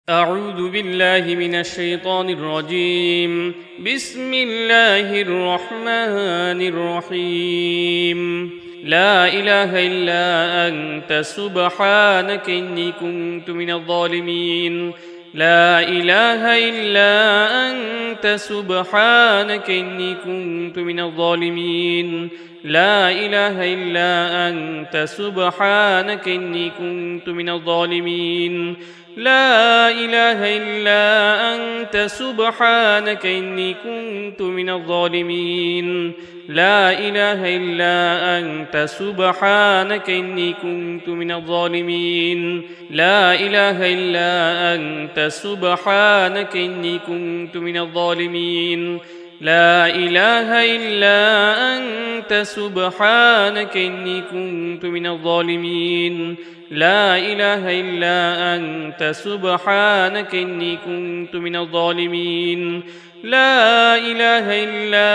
أعوذ بالله من الشيطان الرجيم. بسم الله الرحمن الرحيم. لا إله إلا أنت سبحانك إني كنت من الظالمين. لا إله إلا أنت سبحانك إني كنت من الظالمين. لا إله إلا أنت سبحانك إني كنت من الظالمين. لا إله إلا أنت سبحانك إني كنت من الظالمين. لا إله إلا أنت سبحانك إني كنت من الظالمين. لا إله إلا أنت سبحانك إني كنت من الظالمين. لا إله إلا أنت سبحانك إني كنت من الظالمين. لا إله إلا أنت سبحانك إني كنت من الظالمين. لا إله إلا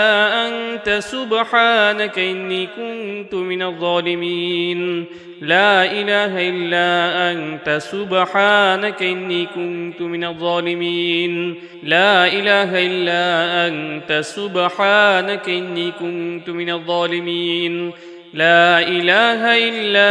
أنت سبحانك إني كنت من الظالمين. لا إله إلا أنت سبحانك إني كنت من الظالمين. لا إله إلا أنت سبحانك إني كنت من الظالمين. لا إله إلا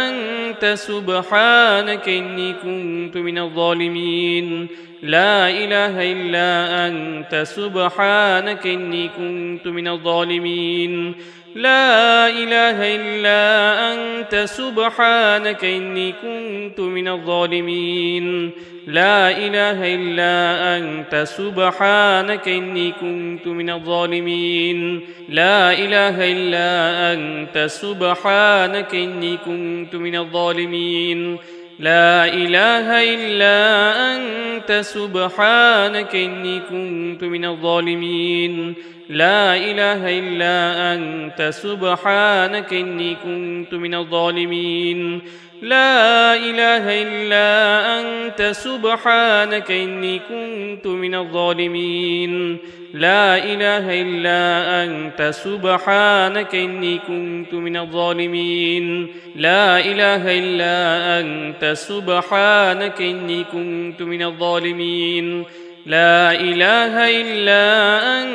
أنت سبحانك إني كنت من الظالمين. لا إله إلا أنت سبحانك إني كنت من الظالمين. لا إله إلا أنت سبحانك إني كنت من الظالمين. لا إله إلا أنت سبحانك إني كنت من الظالمين. لا إله إلا أنت سبحانك إني كنت من الظالمين. لا إله إلا أنت سبحانك إني كنت من الظالمين. لا إله إلا أنت سبحانك إني كنت من الظالمين. لا إله إلا أنت سبحانك إني كنت من الظالمين. لا إله إلا أنت سبحانك إني كنت من الظالمين. لا إله إلا أنت سبحانك إني كنت من الظالمين. لا إله إلا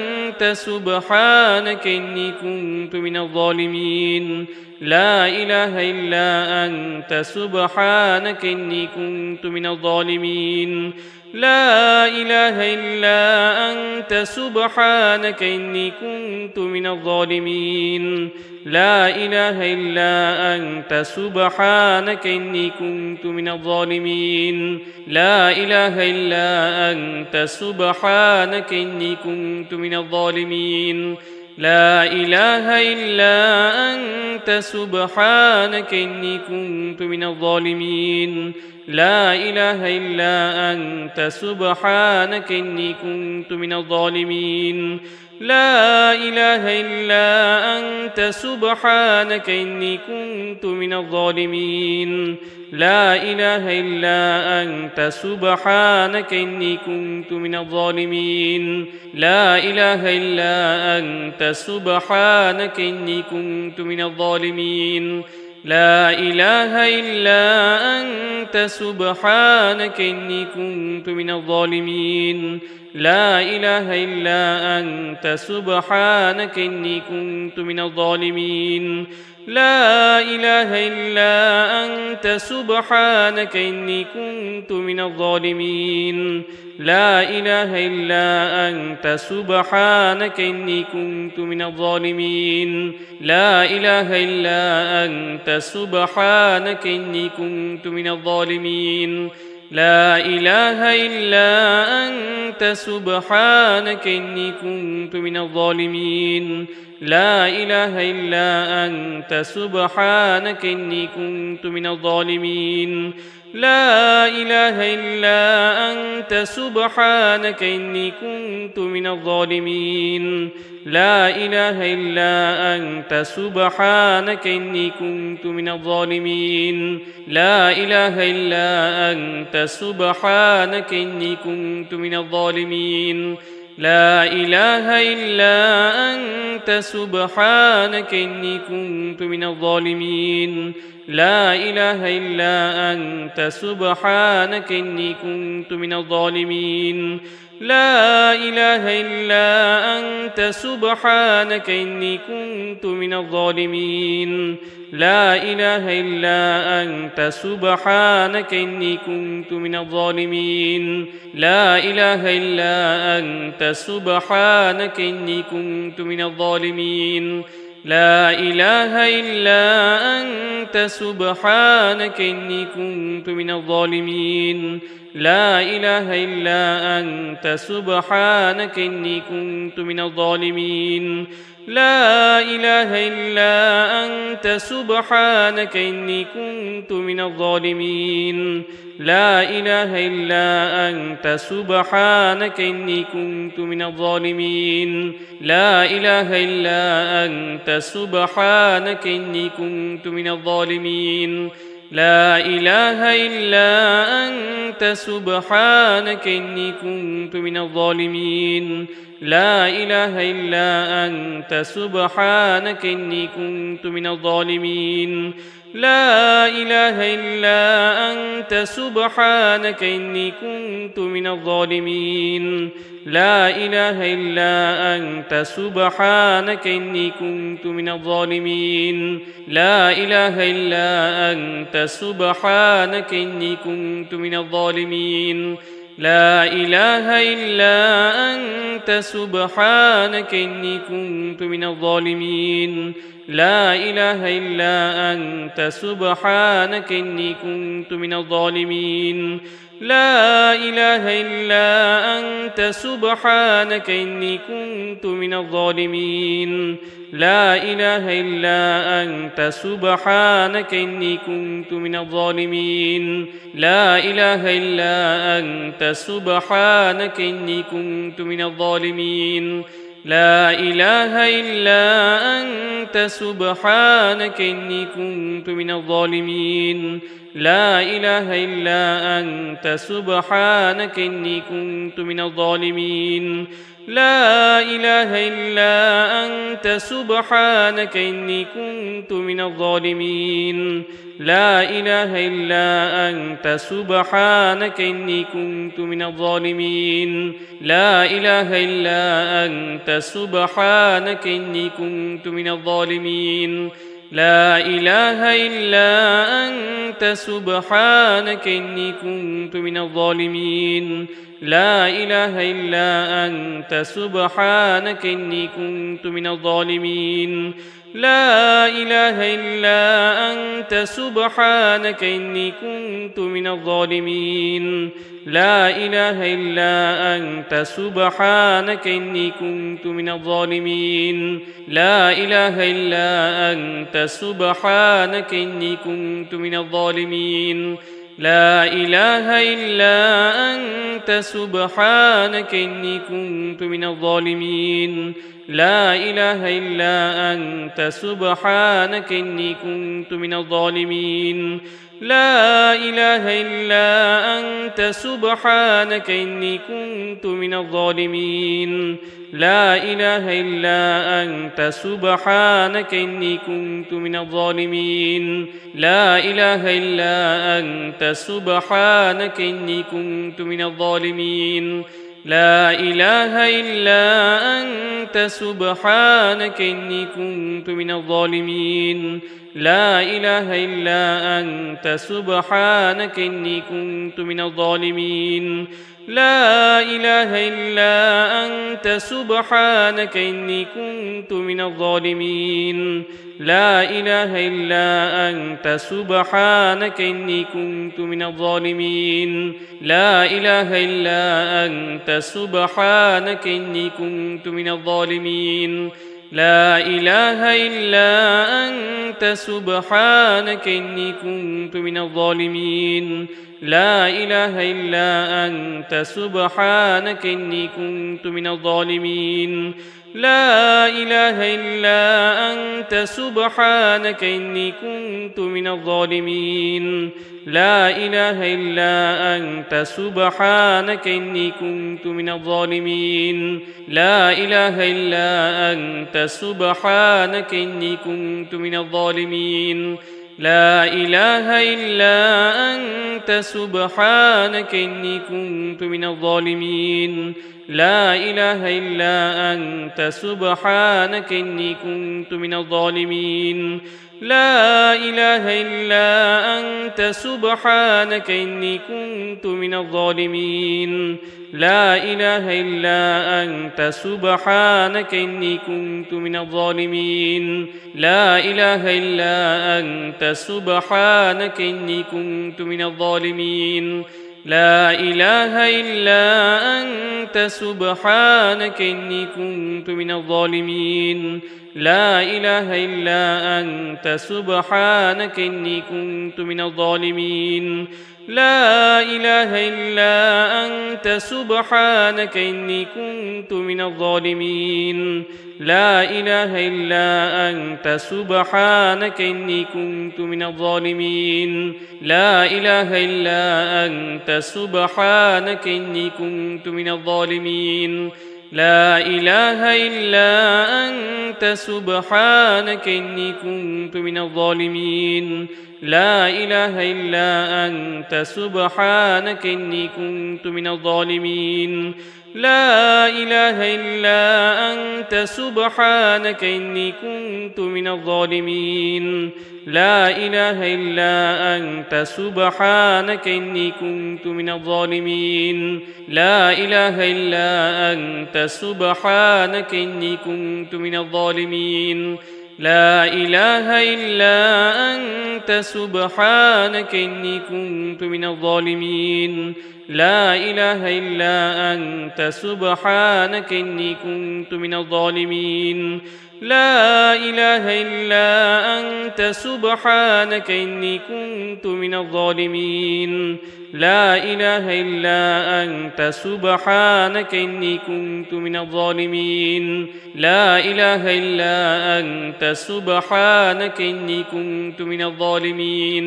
أنت سبحانك إني كنت من الظالمين. لا إله إلا أنت سبحانك إني كنت من الظالمين. لا إله إلا أنت سبحانك إني كنت من الظالمين. لا إله إلا أنت سبحانك إني كنت من الظالمين. لا إله إلا أنت سبحانك إني كنت من الظالمين. لا إله إلا أنت سبحانك إني كنت من الظالمين. لا إله إلا أنت سبحانك إني كنت من الظالمين. لا إله إلا أنت سبحانك إني كنت من الظالمين. لا إله إلا أنت سبحانك إني كنت من الظالمين. لا إله إلا أنت سبحانك إني كنت من الظالمين. لا إله إلا أنت سبحانك إني كنت من الظالمين. لا إله إلا أنت سبحانك إني كنت من الظالمين. لا إله إلا أنت سبحانك إني كنت من الظالمين. لا إله إلا أنت سبحانك إني كنت من الظالمين. لا إله إلا أنت سبحانك إني كنت من الظالمين. لا إله إلا أنت سبحانك إني كنت من الظالمين. لا إله إلا أنت سبحانك إني كنت من الظالمين. لا إله إلا أنت سبحانك إني كنت من الظالمين. لا إله إلا أنت سبحانك إني كنت من الظالمين. لا إله إلا أنت سبحانك إني كنت من الظالمين. لا إله إلا أنت سبحانك إني كنت من الظالمين. لا إله إلا أنت سبحانك إني كنت من الظالمين لا إله إلا أنت سبحانك إني كنت من الظالمين لا إله إلا أنت سبحانك إني كنت من الظالمين لا إله إلا أنت سبحانك إني كنت من الظالمين لا إله إلا أنت سبحانك إني كنت من الظالمين لا إله إلا أنت سبحانك إني كنت من الظالمين لا إله إلا أنت سبحانك إني كنت من الظالمين لا إله إلا أنت سبحانك إني كنت من الظالمين لا إله إلا أنت سبحانك إني كنت من الظالمين لا إله إلا أنت سبحانك إني كنت من الظالمين لا إله إلا أنت سبحانك إني كنت من الظالمين لا إله إلا أنت سبحانك إني كنت من الظالمين لا إله إلا أنت سبحانك إني كنت من الظالمين لا إله إلا أنت سبحانك إني كنت من الظالمين لا إله إلا أنت سبحانك إني كنت من الظالمين لا إله إلا أنت سبحانك إني كنت من الظالمين لا إله إلا أنت سبحانك إني كنت من الظالمين لا إله إلا أنت سبحانك إني كنت من الظالمين لا إله إلا أنت سبحانك إني كنت من الظالمين لا إله إلا أنت سبحانك إني كنت من الظالمين لا إله إلا أنت سبحانك إني كنت من الظالمين لا إله إلا أنت سبحانك إني كنت من الظالمين لا إله إلا أنت سبحانك إني كنت من الظالمين لا إله إلا أنت سبحانك إني كنت من الظالمين لا إله إلا أنت سبحانك إني كنت من الظالمين لا إله إلا أنت سبحانك إني كنت من الظالمين لا إله إلا أنت سبحانك إني كنت من الظالمين لا إله إلا أنت سبحانك إني كنت من الظالمين لا إله إلا أنت سبحانك إني كنت من الظالمين لا إله إلا أنت سبحانك إني كنت من الظالمين لا إله إلا أنت سبحانك إني كنت من الظالمين لا إله إلا أنت سبحانك إني كنت من الظالمين لا إله إلا أنت سبحانك إني كنت من الظالمين لا إله إلا أنت سبحانك إني كنت من الظالمين لا إله إلا أنت سبحانك إني كنت من الظالمين لا إله إلا أنت سبحانك إني كنت من الظالمين لا إله إلا أنت سبحانك إني كنت من الظالمين لا إله إلا أنت سبحانك إني كنت من الظالمين لا إله إلا أنت سبحانك إني كنت من الظالمين لا إله إلا أنت سبحانك إني كنت من الظالمين لا إله إلا أنت سبحانك إني كنت من الظالمين لا إله إلا أنت سبحانك إني كنت من الظالمين لا إله إلا أنت سبحانك إني كنت من الظالمين لا إله إلا أنت سبحانك إني كنت من الظالمين لا إله إلا أنت سبحانك إني كنت من الظالمين لا إله إلا أنت سبحانك إني كنت من الظالمين لا إله إلا أنت سبحانك إني كنت من الظالمين لا إله إلا أنت سبحانك إني كنت من الظالمين لا إله إلا أنت سبحانك إني كنت من الظالمين لا إله إلا أنت سبحانك إني كنت من الظالمين لا إله إلا أنت سبحانك إني كنت من الظالمين لا إله إلا أنت سبحانك إني كنت من الظالمين لا إله إلا أنت سبحانك إني كنت من الظالمين لا إله إلا أنت سبحانك إني كنت من الظالمين لا إله إلا أنت سبحانك إني كنت من الظالمين لا إله إلا أنت سبحانك إني كنت من الظالمين لا إله إلا أنت سبحانك إني كنت من الظالمين لا إله إلا أنت سبحانك إني كنت من الظالمين لا إله إلا أنت سبحانك إني كنت من الظالمين لا إله إلا أنت سبحانك إني كنت من الظالمين لا إله إلا أنت سبحانك إني كنت من الظالمين لا إله إلا أنت سبحانك إني كنت من الظالمين لا إله إلا أنت سبحانك إني كنت من الظالمين لا إله إلا أنت سبحانك إني كنت من الظالمين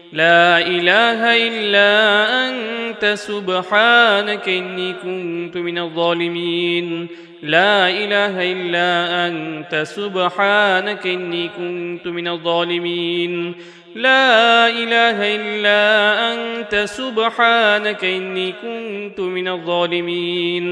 لا إله إلا أنت سبحانك إني كنت من الظالمين لا إله إلا أنت سبحانك إني كنت من الظالمين لا إله إلا أنت سبحانك إني كنت من الظالمين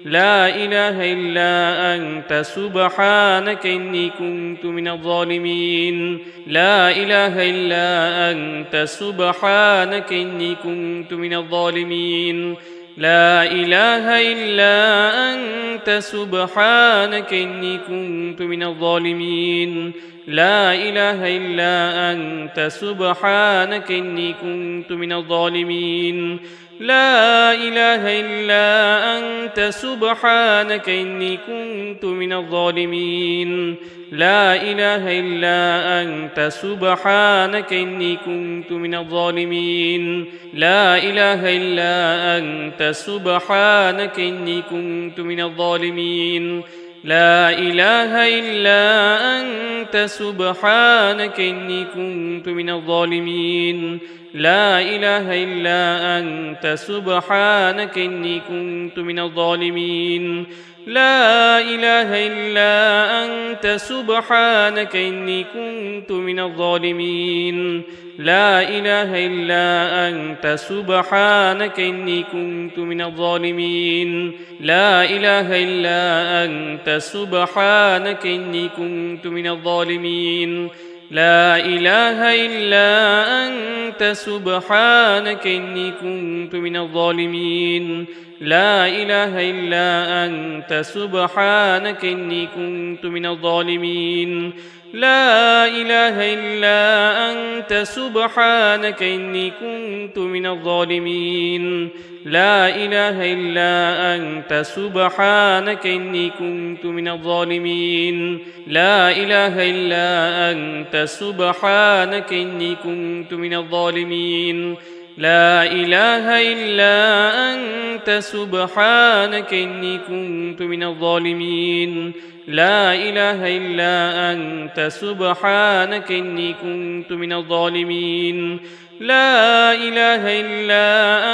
لا إله إلا أنت سبحانك إني كنت من الظالمين لا إله إلا أنت سبحانك إني كنت من الظالمين لا إله إلا أنت سبحانك إني كنت من الظالمين لا إله إلا أنت سبحانك إني كنت من الظالمين لا إله إلا أنت سبحانك إني كنت من الظالمين لا إله إلا أنت سبحانك إني كنت من الظالمين لا إله إلا أنت سبحانك إني كنت من الظالمين لا إله إلا أنت سبحانك إني كنت من الظالمين لا إله إلا أنت سبحانك إني كنت من الظالمين لا إله إلا أنت سبحانك إني كنت من الظالمين لا إله إلا أنت سبحانك إني كنت من الظالمين لا إله إلا أنت سبحانك إني كنت من الظالمين لا إله إلا أنت سبحانك إني كنت من الظالمين لا إله إلا أنت سبحانك إني كنت من الظالمين لا إله إلا أنت سبحانك إني كنت من الظالمين لا إله إلا أنت سبحانك إني كنت من الظالمين لا إله إلا أنت سبحانك إني كنت من الظالمين لا إله إلا أنت سبحانك إني كنت من الظالمين لا إله إلا أنت سبحانك إني كنت من الظالمين لا إله إلا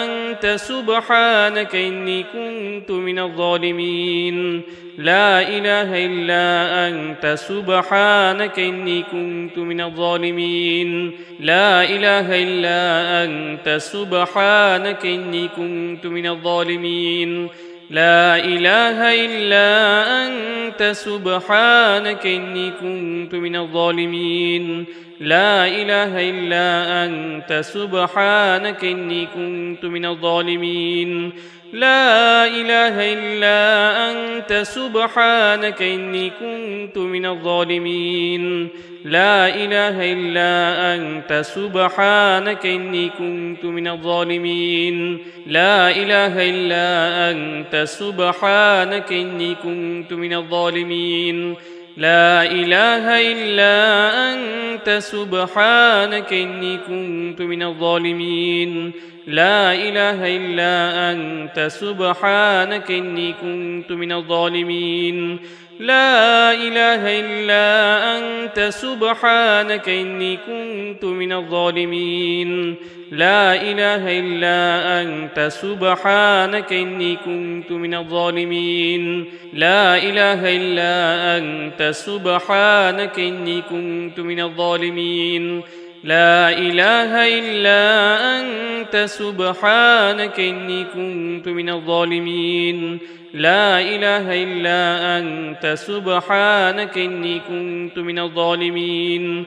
أنت سبحانك إني كنت من الظالمين لا إله إلا أنت سبحانك إني كنت من الظالمين لا إله إلا أنت سبحانك إني كنت من الظالمين لا إله إلا أنت سبحانك إني كنت من الظالمين لا إله إلا أنت سبحانك إني كنت من الظالمين لا إله إلا أنت سبحانك إني كنت من الظالمين لا إله إلا أنت سبحانك إني كنت من الظالمين لا إله إلا أنت سبحانك إني كنت من الظالمين لا إله إلا أنت سبحانك إني كنت من الظالمين لا إله إلا أنت سبحانك إني كنت من الظالمين لا إله إلا أنت سبحانك إني كنت من الظالمين لا إله إلا أنت سبحانك إني كنت من الظالمين لا إله إلا أنت سبحانك إني كنت من الظالمين لا إله إلا أنت سبحانك إني كنت من الظالمين لا إله إلا أنت سبحانك إني كنت من الظالمين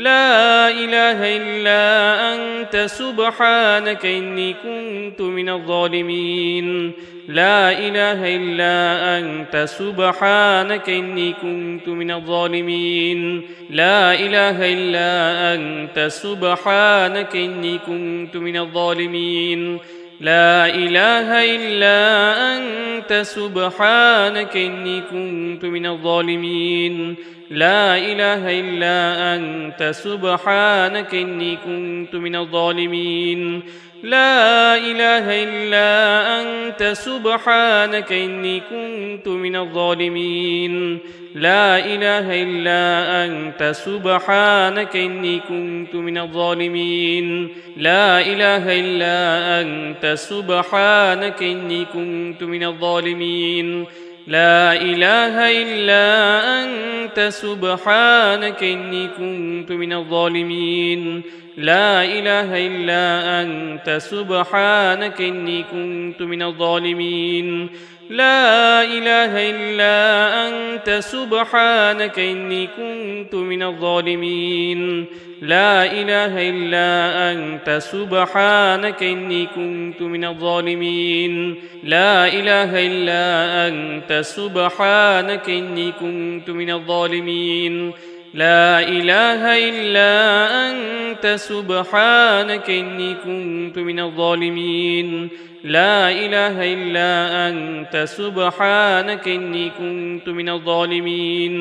لا إله إلا أنت سبحانك إني كنت من الظالمين لا إله إلا أنت سبحانك إني كنت من الظالمين لا إله إلا أنت سبحانك إني كنت من الظالمين لا إله إلا أنت سبحانك إني كنت من الظالمين لا إله إلا أنت سبحانك إني كنت من الظالمين لا إله إلا أنت سبحانك إني كنت من الظالمين لا إله إلا أنت سبحانك إني كنت من الظالمين لا إله إلا أنت سبحانك إني كنت من الظالمين لا إله إلا أنت سبحانك إني كنت من الظالمين لا إله إلا أنت سبحانك إني كنت من الظالمين لا إله إلا أنت سبحانك إني كنت من الظالمين لا إله إلا أنت سبحانك إني كنت من الظالمين لا إله إلا أنت سبحانك إني كنت من الظالمين لا إله إلا أنت سبحانك إني كنت من الظالمين لا إله إلا أنت سبحانك إني كنت من الظالمين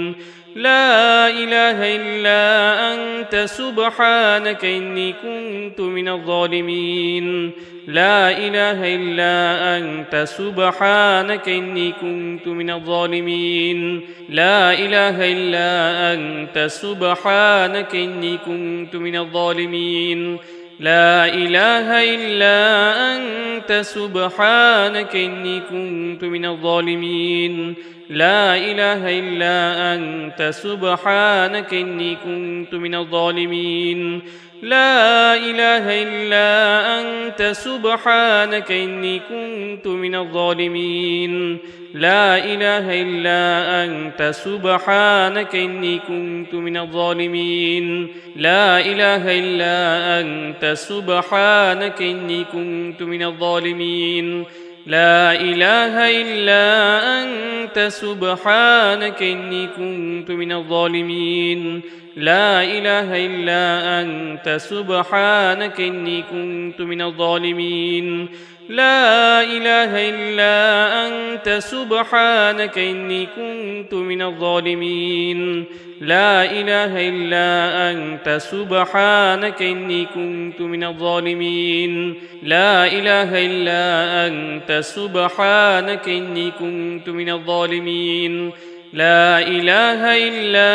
لا إله إلا أنت سبحانك إني كنت من الظالمين لا إله إلا أنت سبحانك إني كنت من الظالمين لا إله إلا أنت سبحانك إني كنت من الظالمين لا إله إلا أنت سبحانك إني كنت من الظالمين لا إله إلا أنت سبحانك إني كنت من الظالمين لا إله إلا أنت سبحانك إني كنت من الظالمين لا إله إلا أنت سبحانك إني كنت من الظالمين لا إله إلا أنت سبحانك إني كنت من الظالمين لا إله إلا أنت سبحانك إني كنت من الظالمين لا إله إلا أنت سبحانك إني كنت من الظالمين لا إله إلا أنت سبحانك إني كنت من الظالمين لا إله إلا أنت سبحانك إني كنت من الظالمين لا إله إلا أنت سبحانك إني كنت من الظالمين لا إله إلا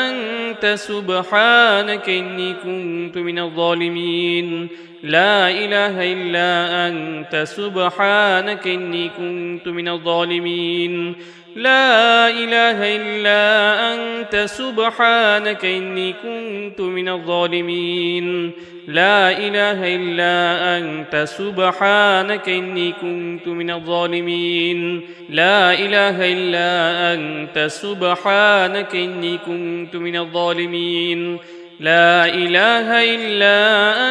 أنت سبحانك إني كنت من الظالمين لا إله إلا أنت سبحانك إني كنت من الظالمين لا إله إلا أنت سبحانك إني كنت من الظالمين لا إله إلا أنت سبحانك إني كنت من الظالمين لا إله إلا أنت سبحانك إني كنت من الظالمين لا إله إلا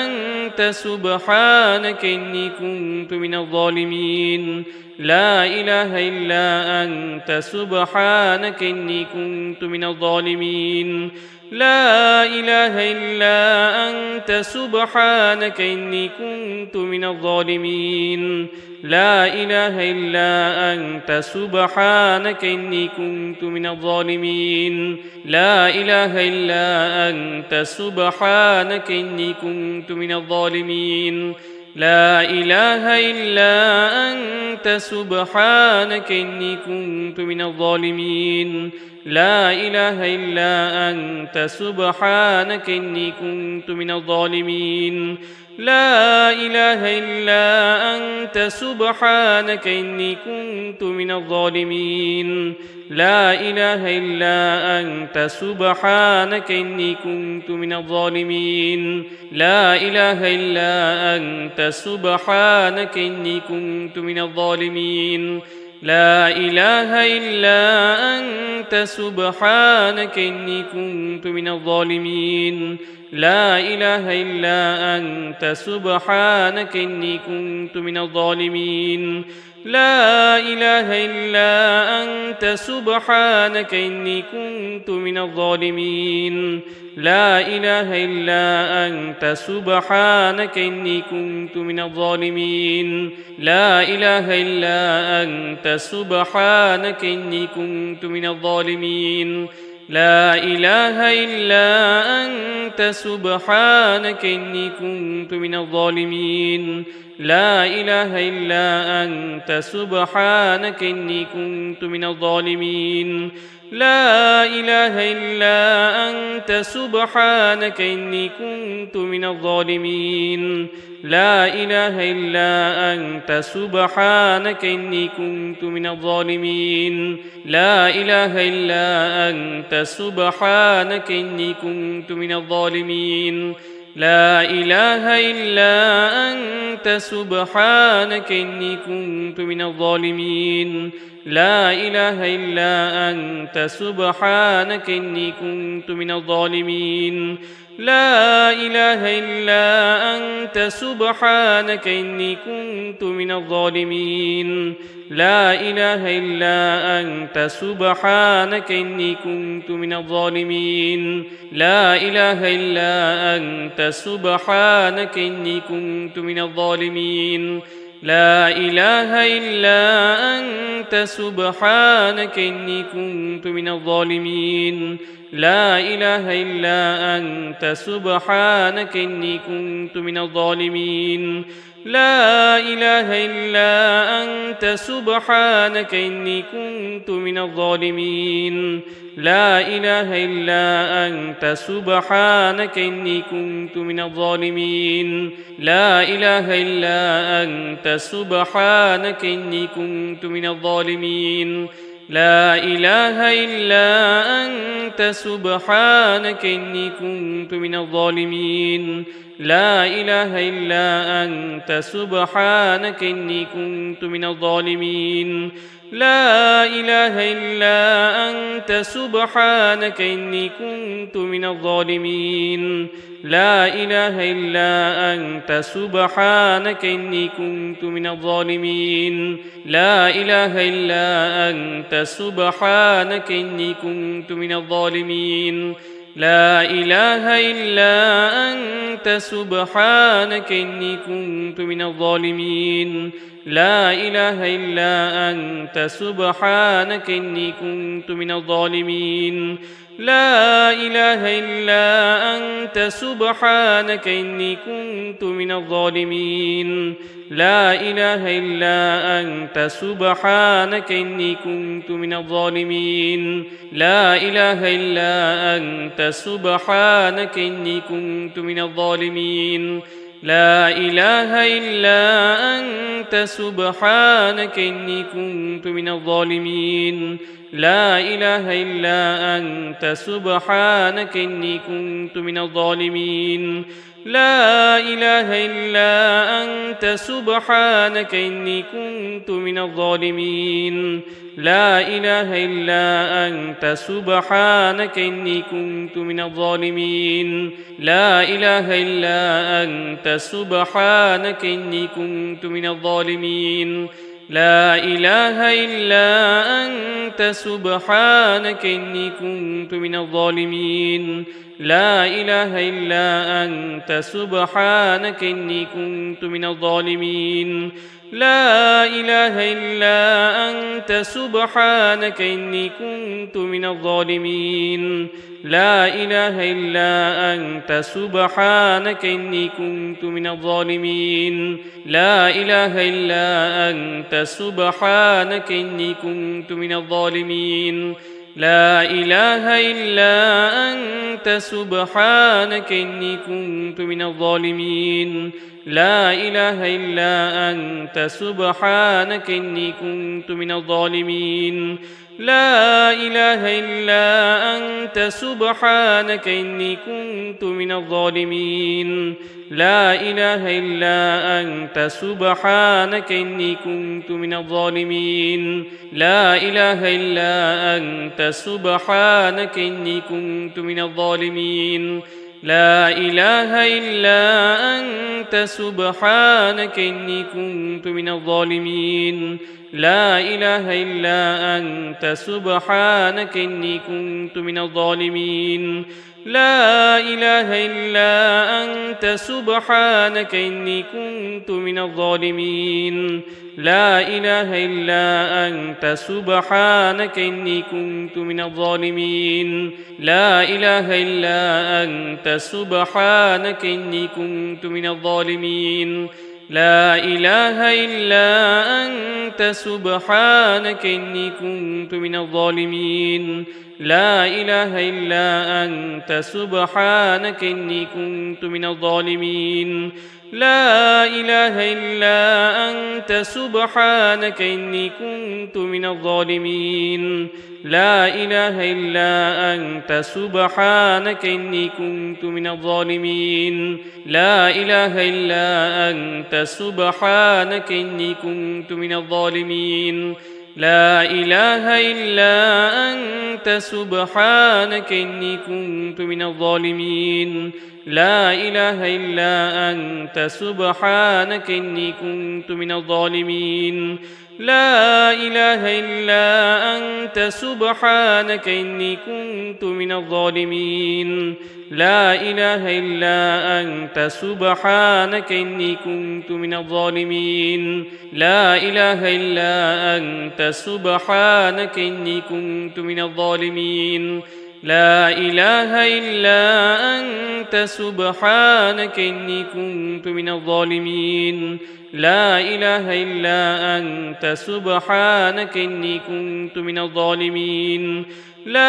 أنت سبحانك إني كنت من الظالمين لا إله إلا أنت سبحانك إني كنت من الظالمين لا إله إلا أنت سبحانك إني كنت من الظالمين لا إله إلا أنت سبحانك إني كنت من الظالمين لا إله إلا أنت سبحانك إني كنت من الظالمين لا إله إلا أنت سبحانك إني كنت من الظالمين لا إله إلا أنت سبحانك إني كنت من الظالمين لا إله إلا أنت سبحانك إني كنت من الظالمين لا إله إلا أنت سبحانك إني كنت من الظالمين لا إله إلا أنت سبحانك إني كنت من الظالمين لا إله إلا أنت سبحانك إني كنت من الظالمين لا إله إلا أنت سبحانك إني كنت من الظالمين لا إله إلا أنت سبحانك إني كنت من الظالمين لا إله إلا أنت سبحانك إني كنت من الظالمين لا إله إلا أنت سبحانك إني كنت من الظالمين لا إله إلا أنت سبحانك إني كنت من الظالمين لا إله إلا أنت سبحانك إني كنت من الظالمين لا إله إلا أنت سبحانك إني كنت من الظالمين لا إله إلا أنت سبحانك إني كنت من الظالمين لا إله إلا أنت سبحانك إني كنت من الظالمين لا إله إلا أنت سبحانك إني كنت من الظالمين لا إله إلا أنت سبحانك إني كنت من الظالمين لا إله إلا أنت سبحانك إني كنت من الظالمين لا إله إلا أنت سبحانك إني كنت من الظالمين لا إله إلا أنت سبحانك إني كنت من الظالمين لا إله إلا أنت سبحانك إني كنت من الظالمين لا إله إلا أنت سبحانك إني كنت من الظالمين لا إله إلا أنت سبحانك إني كنت من الظالمين لا إله إلا أنت سبحانك إني كنت من الظالمين لا إله إلا أنت سبحانك إني كنت من الظالمين لا إله إلا أنت سبحانك إني كنت من الظالمين لا إله إلا أنت سبحانك إني كنت من الظالمين لا إله إلا أنت سبحانك إني كنت من الظالمين لا إله إلا أنت سبحانك إني كنت من الظالمين لا إله إلا أنت سبحانك إني كنت من الظالمين لا إله إلا أنت سبحانك إني كنت من الظالمين لا إله إلا أنت سبحانك إني كنت من الظالمين لا إله إلا أنت سبحانك إني كنت من الظالمين لا إله إلا أنت سبحانك إني كنت من الظالمين لا إله إلا أنت سبحانك إني كنت من الظالمين لا إله إلا أنت سبحانك إني كنت من الظالمين لا إله إلا أنت سبحانك إني كنت من الظالمين لا إله إلا أنت سبحانك إني كنت من الظالمين لا إله إلا أنت سبحانك إني كنت من الظالمين لا إله إلا أنت سبحانك إني كنت من الظالمين لا إله إلا أنت سبحانك إني كنت من الظالمين لا إله إلا أنت سبحانك إني كنت من الظالمين لا إله إلا أنت سبحانك إني كنت من الظالمين لا إله إلا أنت سبحانك إني كنت من الظالمين لا إله إلا أنت سبحانك إني كنت من الظالمين لا إله إلا أنت سبحانك إني كنت من الظالمين لا إله إلا أنت سبحانك إني كنت من الظالمين لا إله إلا أنت سبحانك إني كنت من الظالمين لا إله إلا أنت سبحانك إني كنت من الظالمين لا إله إلا أنت سبحانك إني كنت من الظالمين لا إله إلا أنت سبحانك إني كنت من الظالمين لا إله إلا أنت سبحانك إني كنت من الظالمين لا إله إلا أنت سبحانك إني كنت من الظالمين لا إله إلا أنت سبحانك إني كنت من الظالمين لا إله إلا أنت سبحانك إني كنت من الظالمين لا إله إلا أنت سبحانك إني كنت من الظالمين لا إله إلا أنت سبحانك إني كنت من الظالمين لا إله إلا أنت سبحانك إني كنت من الظالمين لا إله إلا أنت سبحانك إني كنت من الظالمين لا إله إلا أنت سبحانك إني كنت من الظالمين لا إله إلا أنت سبحانك إني كنت من الظالمين لا إله إلا أنت سبحانك إني كنت من الظالمين لا إله إلا أنت سبحانك إني كنت من الظالمين لا إله إلا أنت سبحانك إني كنت من الظالمين لا إله إلا أنت سبحانك إني كنت من الظالمين لا إله إلا أنت سبحانك إني كنت من الظالمين لا إله إلا أنت سبحانك إني كنت من الظالمين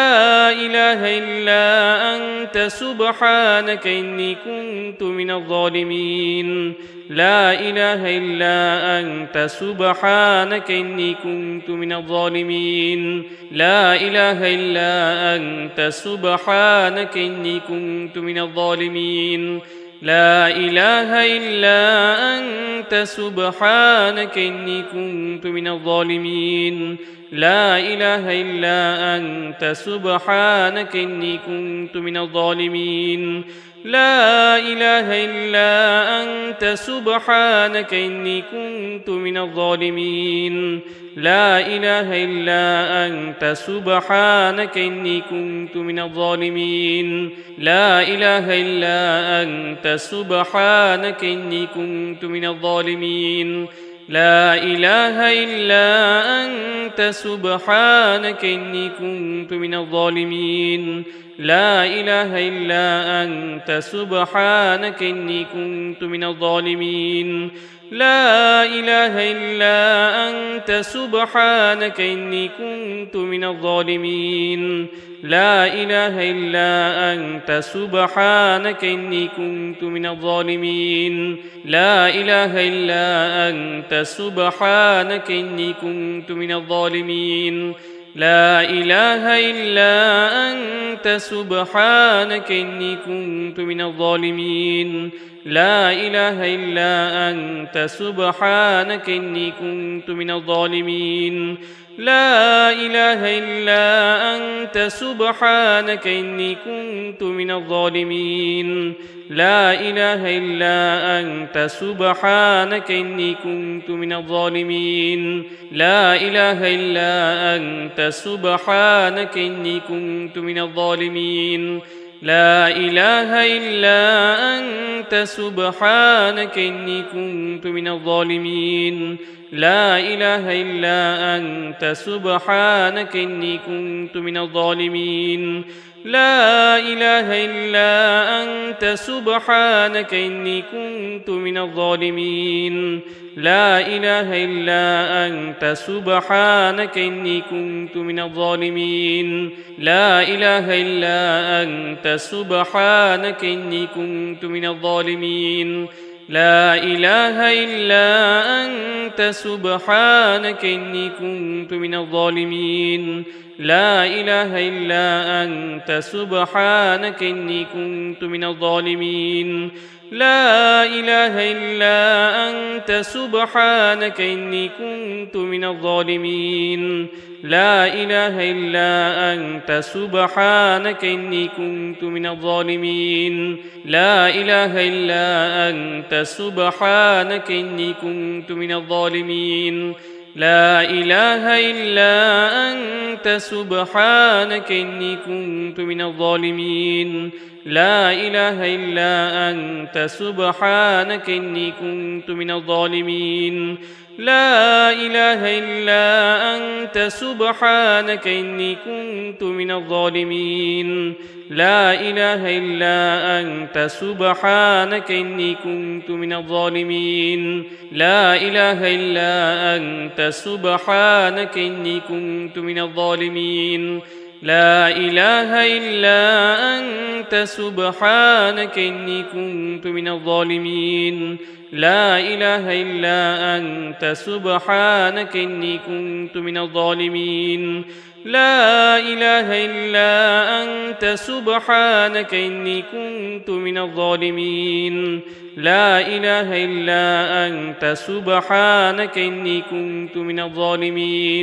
لا إله إلا أنت سبحانك إني كنت من الظالمين لا إله إلا أنت سبحانك إني كنت من الظالمين لا إله إلا أنت سبحانك إني كنت من الظالمين لا إله إلا أنت سبحانك إني كنت من الظالمين لا إله إلا أنت سبحانك إني كنت من الظالمين لا إله إلا أنت سبحانك إني كنت من الظالمين لا إله إلا أنت سبحانك إني كنت من الظالمين لا إله إلا أنت سبحانك إني كنت من الظالمين لا إله إلا أنت سبحانك إني كنت من الظالمين لا إله إلا أنت سبحانك إني كنت من الظالمين لا إله إلا أنت سبحانك إني كنت من الظالمين لا إله إلا أنت سبحانك إني كنت من الظالمين لا إله إلا أنت سبحانك إني كنت من الظالمين لا إله إلا أنت سبحانك إني كنت من الظالمين لا إله إلا أنت سبحانك إني كنت من الظالمين لا إله إلا أنت سبحانك إني كنت من الظالمين لا إله إلا أنت سبحانك إني كنت من الظالمين لا إله إلا أنت سبحانك إني كنت من الظالمين لا إله إلا أنت سبحانك إني كنت من الظالمين لا إله إلا أنت سبحانك إني كنت من الظالمين لا إله إلا أنت سبحانك إني كنت من الظالمين لا إله إلا أنت سبحانك إني كنت من الظالمين لا إله إلا أنت سبحانك إني كنت من الظالمين لا إله إلا أنت سبحانك إني كنت من الظالمين لا إله إلا أنت سبحانك إني كنت من الظالمين لا إله إلا أنت سبحانك إني كنت من الظالمين لا إله إلا أنت سبحانك إني كنت من الظالمين لا إله إلا أنت سبحانك إني كنت من الظالمين لا إله إلا أنت سبحانك إني كنت من الظالمين لا إله إلا أنت سبحانك إني كنت من الظالمين لا إله إلا أنت سبحانك إني كنت من الظالمين لا إله إلا أنت سبحانك إني كنت من الظالمين لا إله إلا أنت سبحانك إني كنت من الظالمين لا إله إلا أنت سبحانك إني كنت من الظالمين لا إله إلا أنت سبحانك إني كنت من الظالمين لا إله إلا أنت سبحانك إني كنت من الظالمين لا إله إلا أنت سبحانك إني كنت من الظالمين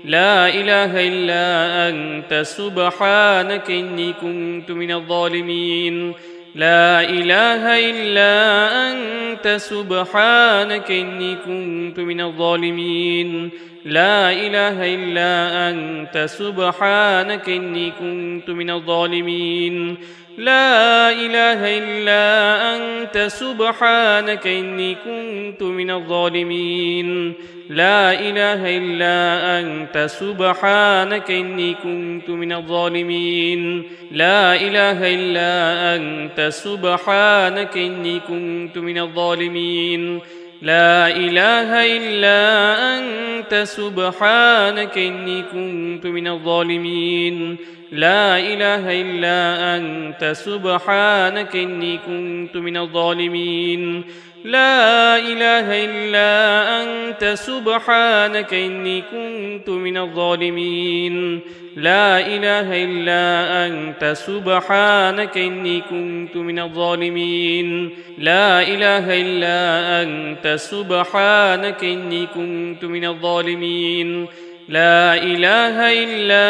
لا إله إلا أنت سبحانك إني كنت من الظالمين لا إله إلا أنت سبحانك إني كنت من الظالمين لا إله إلا أنت سبحانك إني كنت من الظالمين لا إله إلا أنت سبحانك إني كنت من الظالمين لا إله إلا أنت سبحانك إني كنت من الظالمين لا إله إلا أنت سبحانك إني كنت من الظالمين لا إله إلا أنت سبحانك إني كنت من الظالمين لا إله إلا أنت سبحانك إني كنت من الظالمين لا إله إلا أنت سبحانك إني كنت من الظالمين لا إله إلا أنت سبحانك إني كنت من الظالمين لا إله إلا أنت سبحانك إني كنت من الظالمين لا إله إلا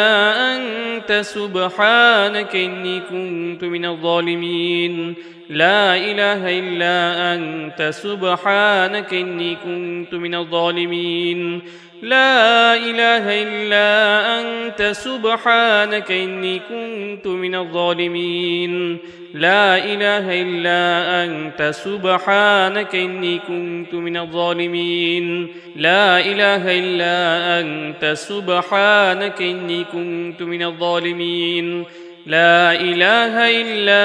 أنت سبحانك إني كنت من الظالمين لا إله إلا أنت سبحانك إني كنت من الظالمين لا إله إلا أنت سبحانك إني كنت من الظالمين لا إله إلا أنت سبحانك إني كنت من الظالمين لا إله إلا أنت سبحانك إني كنت من الظالمين لا إله إلا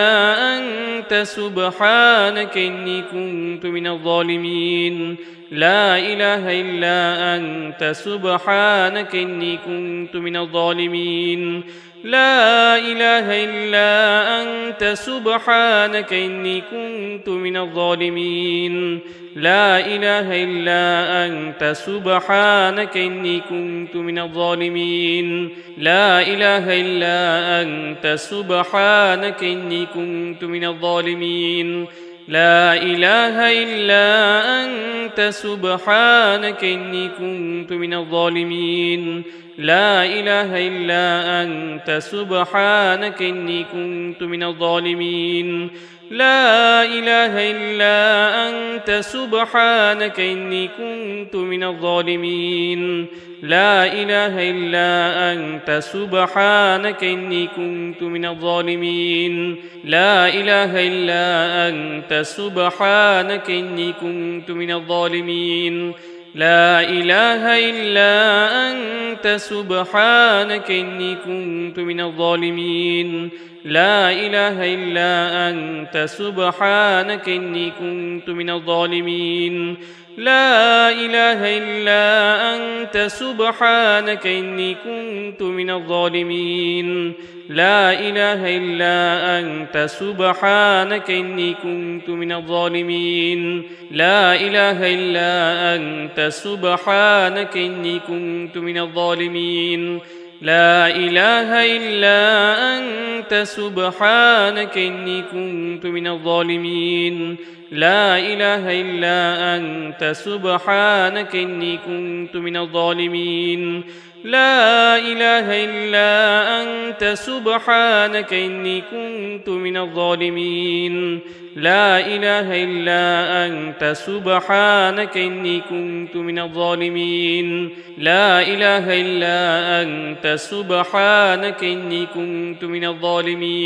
أنت سبحانك إني كنت من الظالمين لا إله إلا أنت سبحانك إني كنت من الظالمين لا إله إلا أنت سبحانك إني كنت من الظالمين لا إله إلا أنت سبحانك إني كنت من الظالمين لا إله إلا أنت سبحانك إني كنت من الظالمين لا إله إلا أنت سبحانك إني كنت من الظالمين لا إله إلا أنت سبحانك إني كنت من الظالمين لا إله إلا أنت سبحانك إني كنت من الظالمين لا إله إلا أنت سبحانك إني كنت من الظالمين لا إله إلا أنت سبحانك إني كنت من الظالمين لا إله إلا أنت سبحانك إني كنت من الظالمين لا إله إلا أنت سبحانك إني كنت من الظالمين لا إله إلا أنت سبحانك إني كنت من الظالمين لا إله إلا أنت سبحانك إني كنت من الظالمين لا إله إلا أنت سبحانك إني كنت من الظالمين لا إله إلا أنت سبحانك إني كنت من الظالمين لا إله إلا أنت سبحانك إني كنت من الظالمين لا إله إلا أنت سبحانك إني كنت من الظالمين لا إله إلا أنت سبحانك إني كنت من الظالمين لا إله إلا أنت سبحانك إني كنت من الظالمين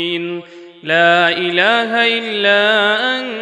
لا إله إلا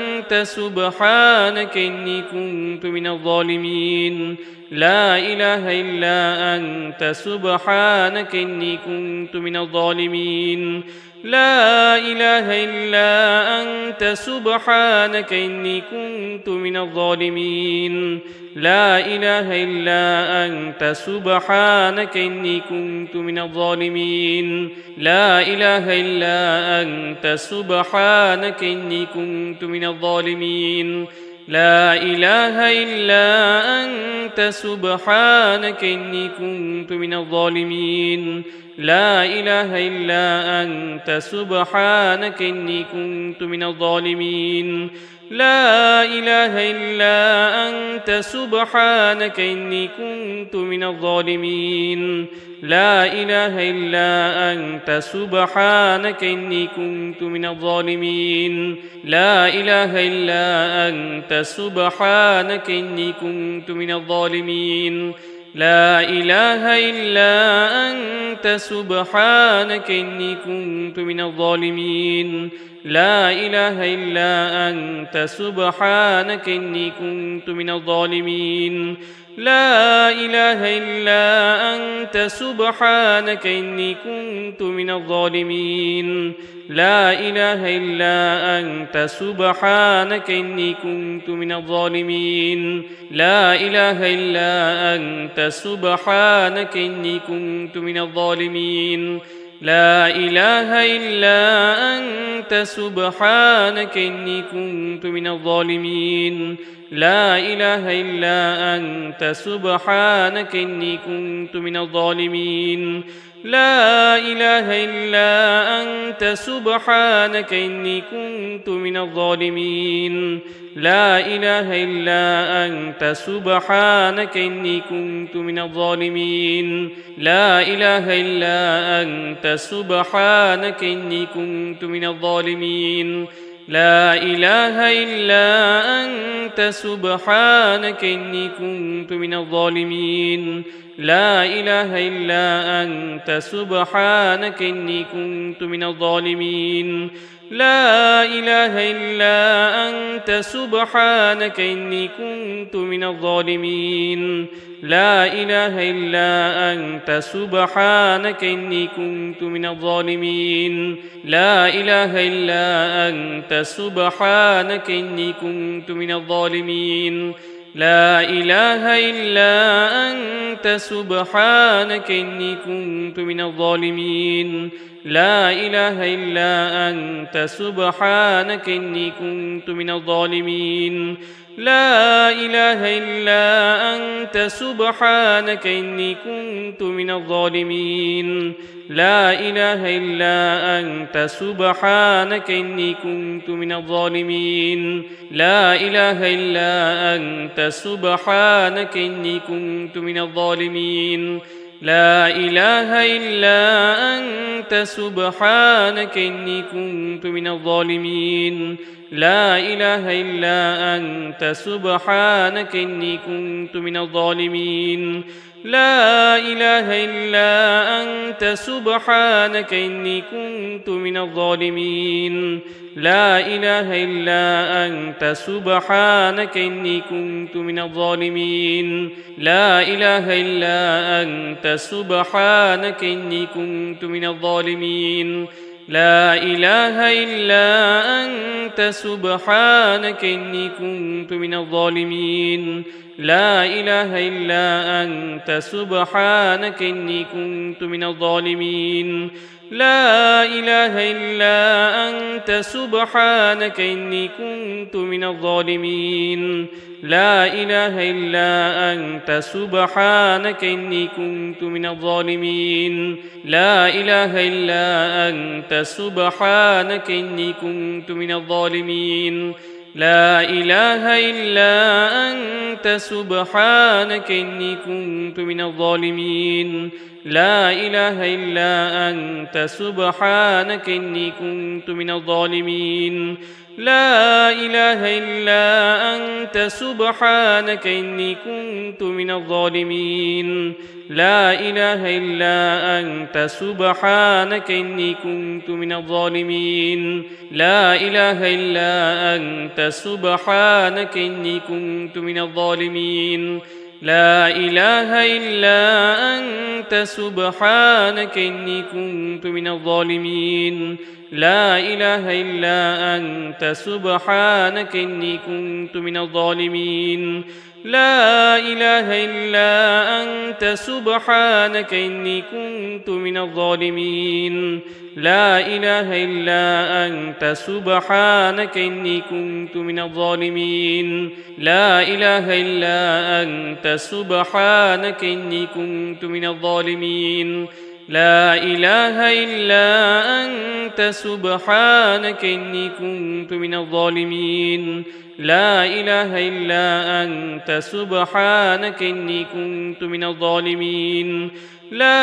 أنت سبحانك إني كنت من الظالمين لا إله إلا أنت سبحانك إني كنت من الظالمين لا إله إلا أنت سبحانك إني كنت من الظالمين لا إله إلا أنت سبحانك إني كنت من الظالمين لا إله إلا أنت سبحانك إني كنت من الظالمين لا إله إلا أنت سبحانك إني كنت من الظالمين لا إله إلا أنت سبحانك إني كنت من الظالمين لا إله إلا أنت سبحانك إني كنت من الظالمين لا إله إلا أنت سبحانك إني كنت من الظالمين لا إله إلا أنت سبحانك إني كنت من الظالمين لا إله إلا أنت سبحانك إني كنت من الظالمين لا إله إلا أنت سبحانك إني كنت من الظالمين لا إله إلا أنت سبحانك إني كنت من الظالمين لا إله إلا أنت سبحانك إني كنت من الظالمين لا إله إلا أنت سبحانك إني كنت من الظالمين لا إله إلا أنت سبحانك إني كنت من الظالمين لا إله إلا أنت سبحانك إني كنت من الظالمين لا إله إلا أنت سبحانك إني كنت من الظالمين لا إله إلا أنت سبحانك إني كنت من الظالمين لا إله إلا أنت سبحانك إني كنت من الظالمين لا إله إلا أنت سبحانك إني كنت من الظالمين لا إله إلا أنت سبحانك إني كنت من الظالمين لا إله إلا أنت سبحانك إني كنت من الظالمين لا إله إلا أنت سبحانك إني كنت من الظالمين لا إله إلا أنت سبحانك إني كنت من الظالمين لا إله إلا أنت سبحانك إني كنت من الظالمين لا إله إلا أنت سبحانك إني كنت من الظالمين لا إله إلا أنت سبحانك إني كنت من الظالمين لا إله إلا أنت سبحانك إني كنت من الظالمين لا إله إلا أنت سبحانك إني كنت من الظالمين لا إله إلا أنت سبحانك إني كنت من الظالمين لا إله إلا أنت سبحانك إني كنت من الظالمين لا إله إلا أنت سبحانك إني كنت من الظالمين لا إله إلا أنت سبحانك إني كنت من الظالمين لا إله إلا أنت سبحانك إني كنت من الظالمين لا إله إلا أنت سبحانك إني كنت من الظالمين لا إله إلا أنت سبحانك إني كنت من الظالمين لا إله إلا أنت سبحانك إني كنت من الظالمين لا إله إلا أنت سبحانك إني كنت من الظالمين لا إله إلا أنت سبحانك إني كنت من الظالمين لا إله إلا أنت سبحانك إني كنت من الظالمين لا إله إلا أنت سبحانك إني كنت من الظالمين لا إله إلا أنت سبحانك إني كنت من الظالمين لا إله إلا أنت سبحانك إني كنت من الظالمين لا إله إلا أنت سبحانك إني كنت من الظالمين لا إله إلا أنت سبحانك إني كنت من الظالمين لا إله إلا أنت سبحانك إني كنت من الظالمين لا إله إلا أنت سبحانك إني كنت من الظالمين لا إله إلا أنت سبحانك إني كنت من الظالمين لا إله إلا أنت سبحانك إني كنت من الظالمين لا إله إلا أنت سبحانك إني كنت من الظالمين لا إله إلا أنت سبحانك إني كنت من الظالمين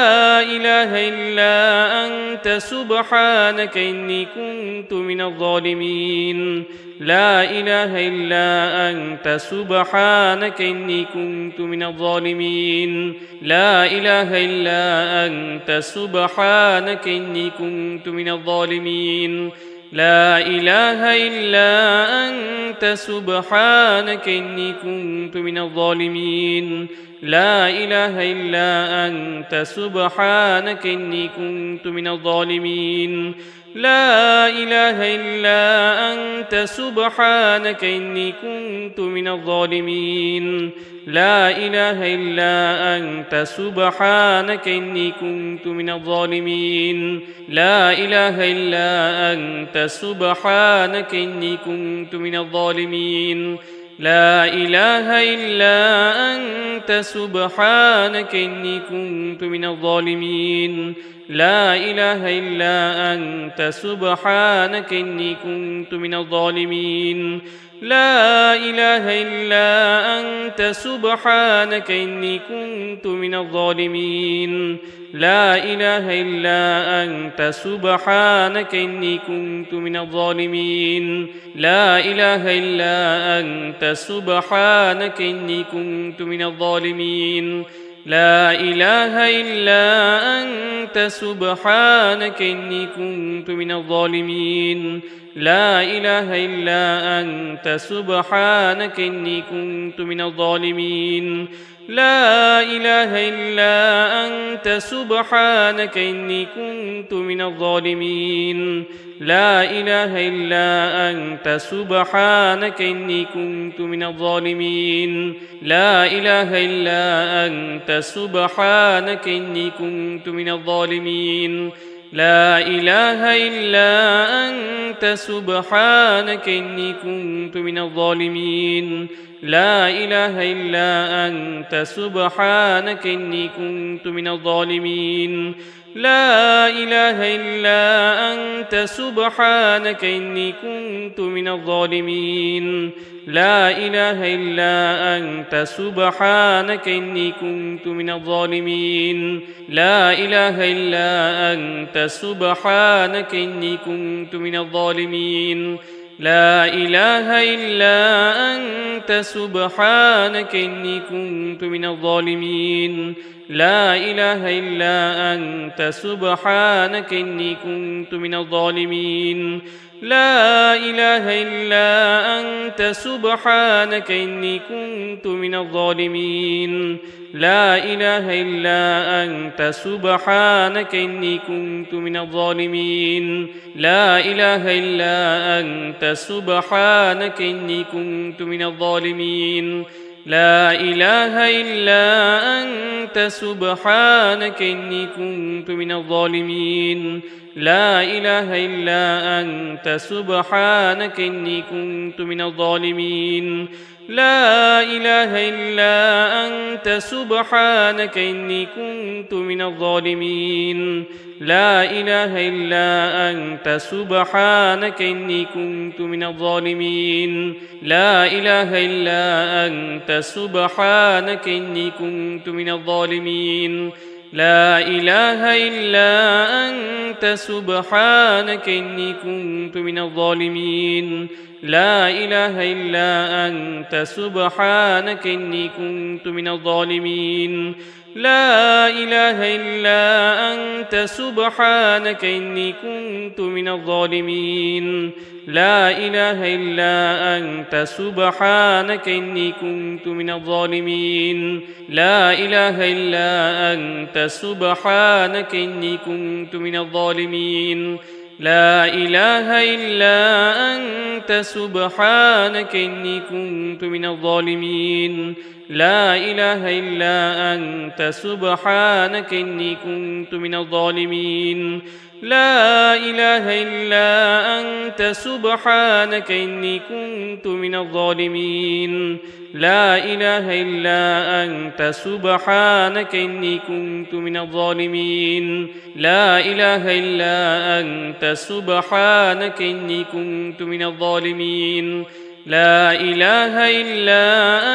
لا إله إلا أنت سبحانك إني كنت من الظالمين لا إله إلا أنت سبحانك إني كنت من الظالمين لا إله إلا أنت سبحانك إني كنت من الظالمين لا إله إلا أنت سبحانك إني كنت من الظالمين لا إله إلا أنت سبحانك إني كنت من الظالمين لا إله إلا أنت سبحانك إني كنت من الظالمين لا إله إلا أنت سبحانك إني كنت من الظالمين لا إله إلا أنت سبحانك إني كنت من الظالمين لا إله إلا أنت سبحانك إني كنت من الظالمين لا إله إلا أنت سبحانك إني كنت من الظالمين لا إله إلا أنت سبحانك إني كنت من الظالمين لا إله إلا أنت سبحانك إني كنت من الظالمين لا إله إلا أنت سبحانك إني كنت من الظالمين لا إله إلا أنت سبحانك إني كنت من الظالمين لا إله إلا أنت سبحانك إني كنت من الظالمين لا إله إلا أنت سبحانك إني كنت من الظالمين لا إله إلا أنت سبحانك إني كنت من الظالمين لا إله إلا أنت سبحانك إني كنت من الظالمين لا إله إلا أنت سبحانك إني كنت من الظالمين لا إله إلا أنت سبحانك إني كنت من الظالمين لا إله إلا أنت سبحانك إني كنت من الظالمين لا إله إلا أنت سبحانك إني كنت من الظالمين لا إله إلا أنت سبحانك إني كنت من الظالمين لا إله إلا أنت سبحانك إني كنت من الظالمين لا إله إلا أنت سبحانك إني كنت من الظالمين لا إله إلا أنت سبحانك إني كنت من الظالمين لا إله إلا أنت سبحانك إني كنت من الظالمين لا إله إلا أنت سبحانك إني كنت من الظالمين لا إله إلا أنت سبحانك إني كنت من الظالمين لا إله إلا أنت سبحانك إني كنت من الظالمين لا إله إلا أنت سبحانك إني كنت من الظالمين لا إله إلا أنت سبحانك إني كنت من الظالمين لا إله إلا أنت سبحانك إني كنت من الظالمين لا إله إلا أنت سبحانك إني كنت من الظالمين لا إله إلا أنت سبحانك إني كنت من الظالمين لا إله إلا أنت سبحانك إني كنت من الظالمين لا إله إلا أنت سبحانك إني كنت من الظالمين لا إله إلا أنت سبحانك إني كنت من الظالمين لا إله إلا أنت سبحانك إني كنت من الظالمين لا إله إلا أنت سبحانك إني كنت من الظالمين لا إله إلا أنت سبحانك إني كنت من الظالمين لا إله إلا أنت سبحانك إني كنت من الظالمين لا إله إلا أنت سبحانك إني كنت من الظالمين لا إله إلا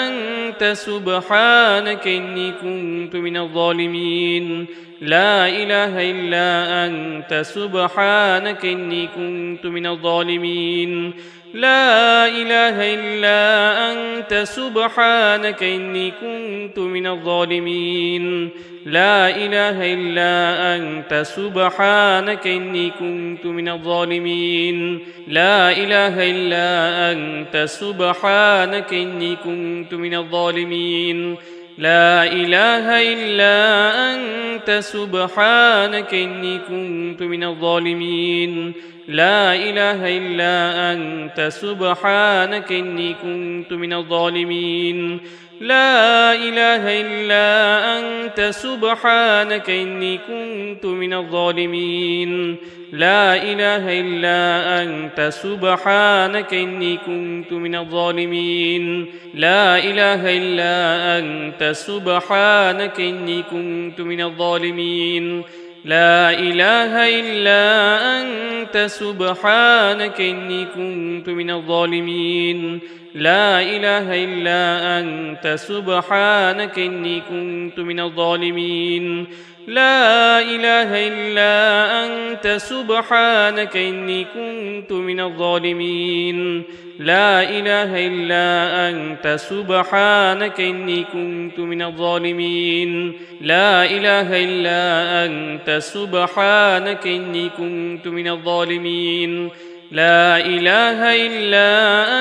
أنت سبحانك إني كنت من الظالمين لا إله إلا أنت سبحانك إني كنت من الظالمين لا إله إلا أنت سبحانك إني كنت من الظالمين لا إله إلا أنت سبحانك إني كنت من الظالمين لا إله إلا أنت سبحانك إني كنت من الظالمين لا إله إلا أنت سبحانك إني كنت من الظالمين لا إله إلا أنت سبحانك إني كنت من الظالمين لا إله إلا أنت سبحانك إني كنت من الظالمين لا إله إلا أنت سبحانك إني كنت من الظالمين لا إله إلا أنت سبحانك إني كنت من الظالمين لا إله إلا أنت سبحانك إني كنت من الظالمين لا إله إلا أنت سبحانك إني كنت من الظالمين لا إله إلا أنت سبحانك إني كنت من الظالمين لا إله إلا أنت سبحانك إني كنت من الظالمين لا إله إلا أنت سبحانك إني كنت من الظالمين لا إله إلا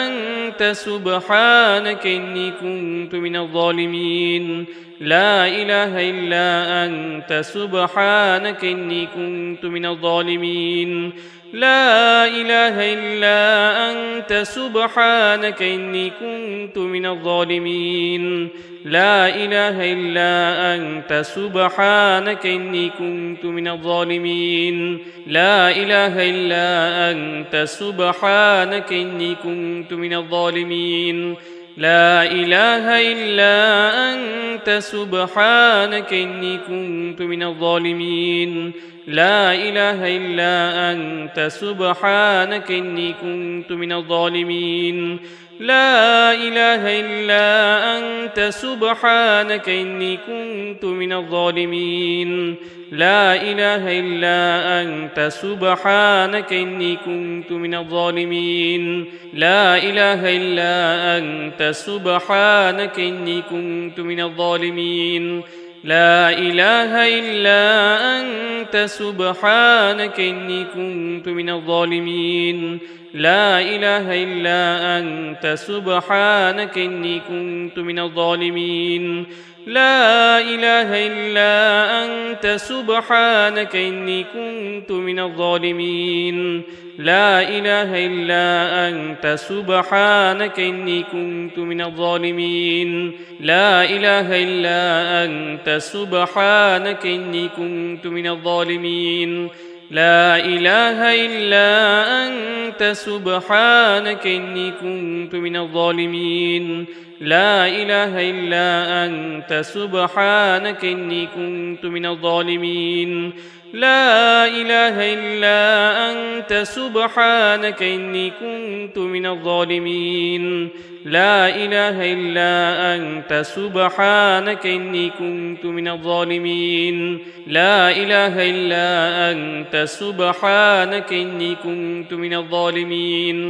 أنت سبحانك إني كنت من الظالمين لا إله إلا أنت سبحانك إني كنت من الظالمين لا إله إلا أنت سبحانك إني كنت من الظالمين لا إله إلا أنت سبحانك إني كنت من الظالمين لا إله إلا أنت سبحانك إني كنت من الظالمين لا إله إلا أنت سبحانك إني كنت من الظالمين لا إله إلا أنت سبحانك إني كنت من الظالمين لا إله إلا أنت سبحانك إني كنت من الظالمين لا إله إلا أنت سبحانك إني كنت من الظالمين لا إله إلا أنت سبحانك إني كنت من الظالمين لا إله إلا أنت سبحانك إني كنت من الظالمين لا إله إلا أنت سبحانك إني كنت من الظالمين لا إله إلا أنت سبحانك إني كنت من الظالمين لا إله إلا أنت سبحانك إني كنت من الظالمين لا إله إلا أنت سبحانك إني كنت من الظالمين لا إله إلا أنت سبحانك إني كنت من الظالمين لا إله إلا أنت سبحانك إني كنت من الظالمين لا إله إلا أنت سبحانك إني كنت من الظالمين لا إله إلا أنت سبحانك إني كنت من الظالمين لا إله إلا أنت سبحانك إني كنت من الظالمين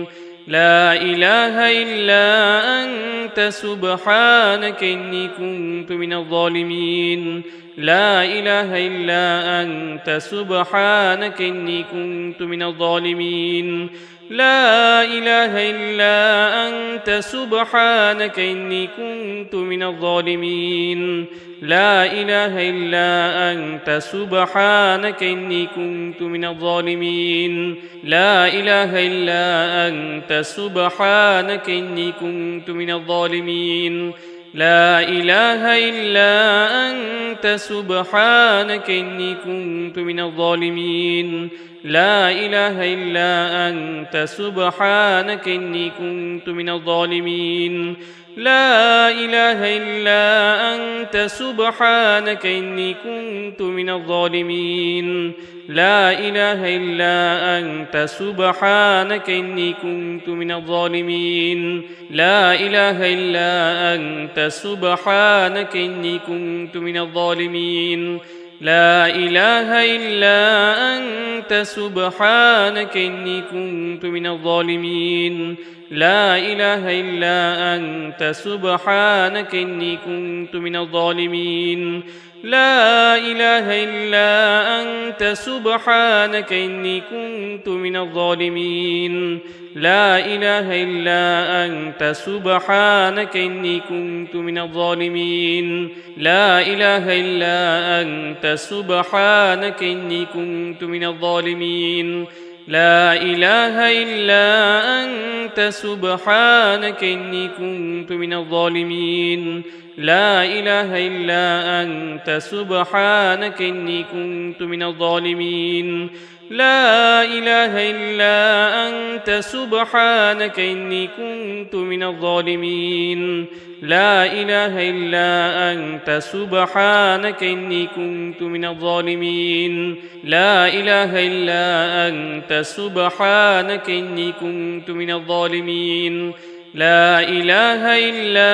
لا إله إلا أنت سبحانك إني كنت من الظالمين لا إله إلا أنت سبحانك إني كنت من الظالمين لا إله إلا أنت سبحانك إني كنت من الظالمين لا إله إلا أنت سبحانك إني كنت من الظالمين لا إله إلا أنت سبحانك إني كنت من الظالمين لا إله إلا أنت سبحانك إني كنت من الظالمين لا إله إلا أنت سبحانك إني كنت من الظالمين لا إله إلا أنت سبحانك إني كنت من الظالمين لا إله إلا أنت سبحانك إني كنت من الظالمين لا إله إلا أنت سبحانك إني كنت من الظالمين لا إله إلا أنت سبحانك إني كنت من الظالمين لا إله إلا أنت سبحانك إني كنت من الظالمين لا إله إلا أنت سبحانك إني كنت من الظالمين لا إله إلا أنت سبحانك إني كنت من الظالمين لا إله إلا أنت سبحانك إني كنت من الظالمين لا إله إلا أنت سبحانك إني كنت من الظالمين لا إله إلا أنت سبحانك إني كنت من الظالمين لا إله إلا أنت سبحانك إني كنت من الظالمين لا إله إلا أنت سبحانك إني كنت من الظالمين لا إله إلا أنت سبحانك إني كنت من الظالمين لا إله إلا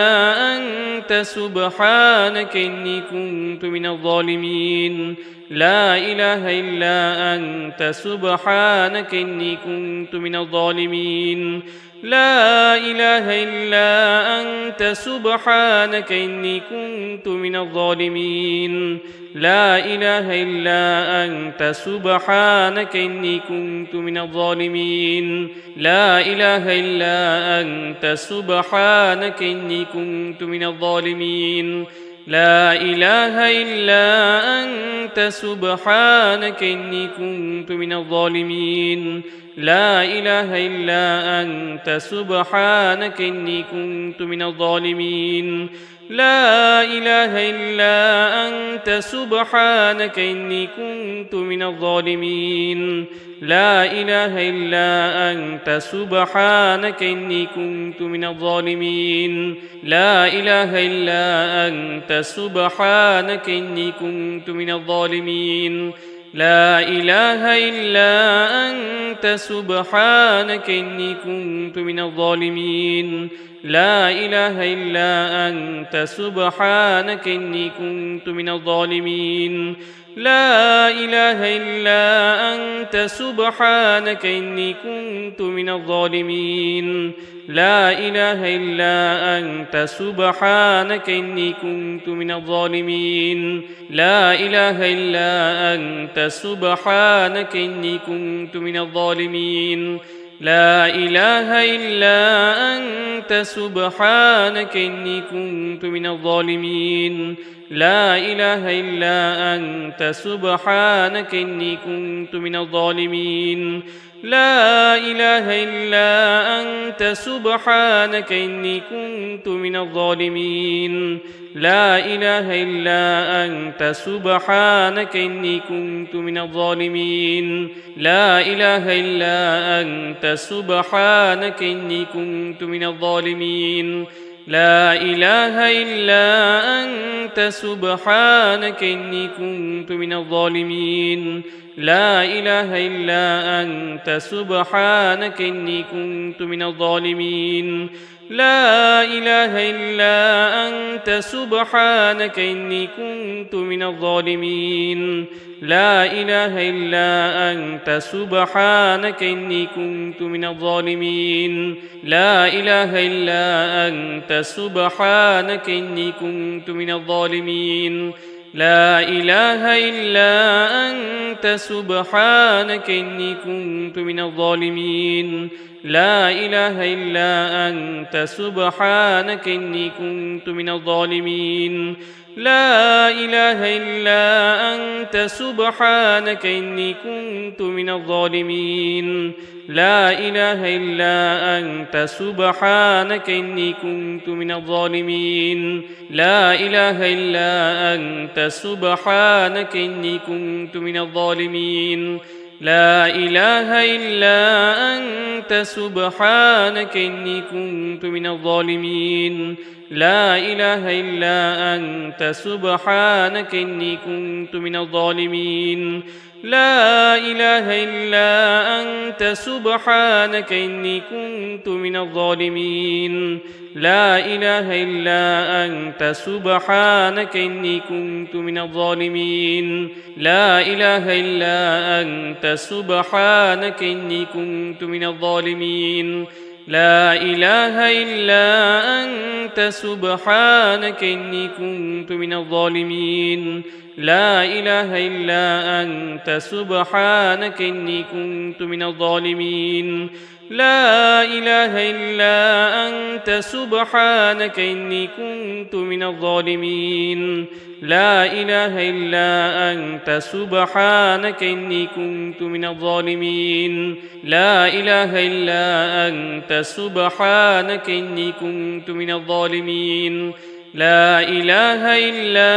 أنت سبحانك إني كنت من الظالمين لا إله إلا أنت سبحانك إني كنت من الظالمين لا إله إلا أنت سبحانك إني كنت من الظالمين لا إله إلا أنت سبحانك إني كنت من الظالمين لا إله إلا أنت سبحانك إني كنت من الظالمين لا إله إلا أنت سبحانك إني كنت من الظالمين لا إله إلا أنت سبحانك إني كنت من الظالمين لا إله إلا أنت سبحانك إني كنت من الظالمين لا إله إلا أنت سبحانك إني كنت من الظالمين لا إله إلا أنت سبحانك إني كنت من الظالمين لا إله إلا أنت سبحانك إني كنت من الظالمين لا إله إلا أنت سبحانك إني كنت من الظالمين لا إله إلا أنت سبحانك إني كنت من الظالمين لا إله إلا أنت سبحانك إني كنت من الظالمين لا إله إلا أنت سبحانك إني كنت من الظالمين لا إله إلا أنت سبحانك إني كنت من الظالمين لا إله إلا أنت سبحانك إني كنت من الظالمين لا إله إلا أنت سبحانك إني كنت من الظالمين لا إله إلا أنت سبحانك إني كنت من الظالمين لا إله إلا أنت سبحانك إني كنت من الظالمين لا إله إلا أنت سبحانك إني كنت من الظالمين لا إله إلا أنت سبحانك إني كنت من الظالمين لا إله إلا أنت سبحانك إني كنت من الظالمين لا إله إلا أنت سبحانك إني كنت من الظالمين لا إله إلا أنت سبحانك إني كنت من الظالمين لا إله إلا أنت سبحانك إني كنت من الظالمين لا إله إلا أنت سبحانك إني كنت من الظالمين لا إله إلا أنت سبحانك إني كنت من الظالمين لا إله إلا أنت سبحانك إني كنت من الظالمين لا إله إلا أنت سبحانك إني كنت من الظالمين لا إله إلا أنت سبحانك إني كنت من الظالمين لا إله إلا أنت سبحانك إني كنت من الظالمين لا إله إلا أنت سبحانك إني كنت من الظالمين لا إله إلا أنت سبحانك إني كنت من الظالمين لا إله إلا أنت سبحانك إني كنت من الظالمين لا إله إلا أنت سبحانك إني كنت من الظالمين لا إله إلا أنت سبحانك إني كنت من الظالمين لا إله إلا أنت سبحانك إني كنت من الظالمين لا إله إلا أنت سبحانك إني كنت من الظالمين لا إله إلا أنت سبحانك إني كنت من الظالمين لا إله إلا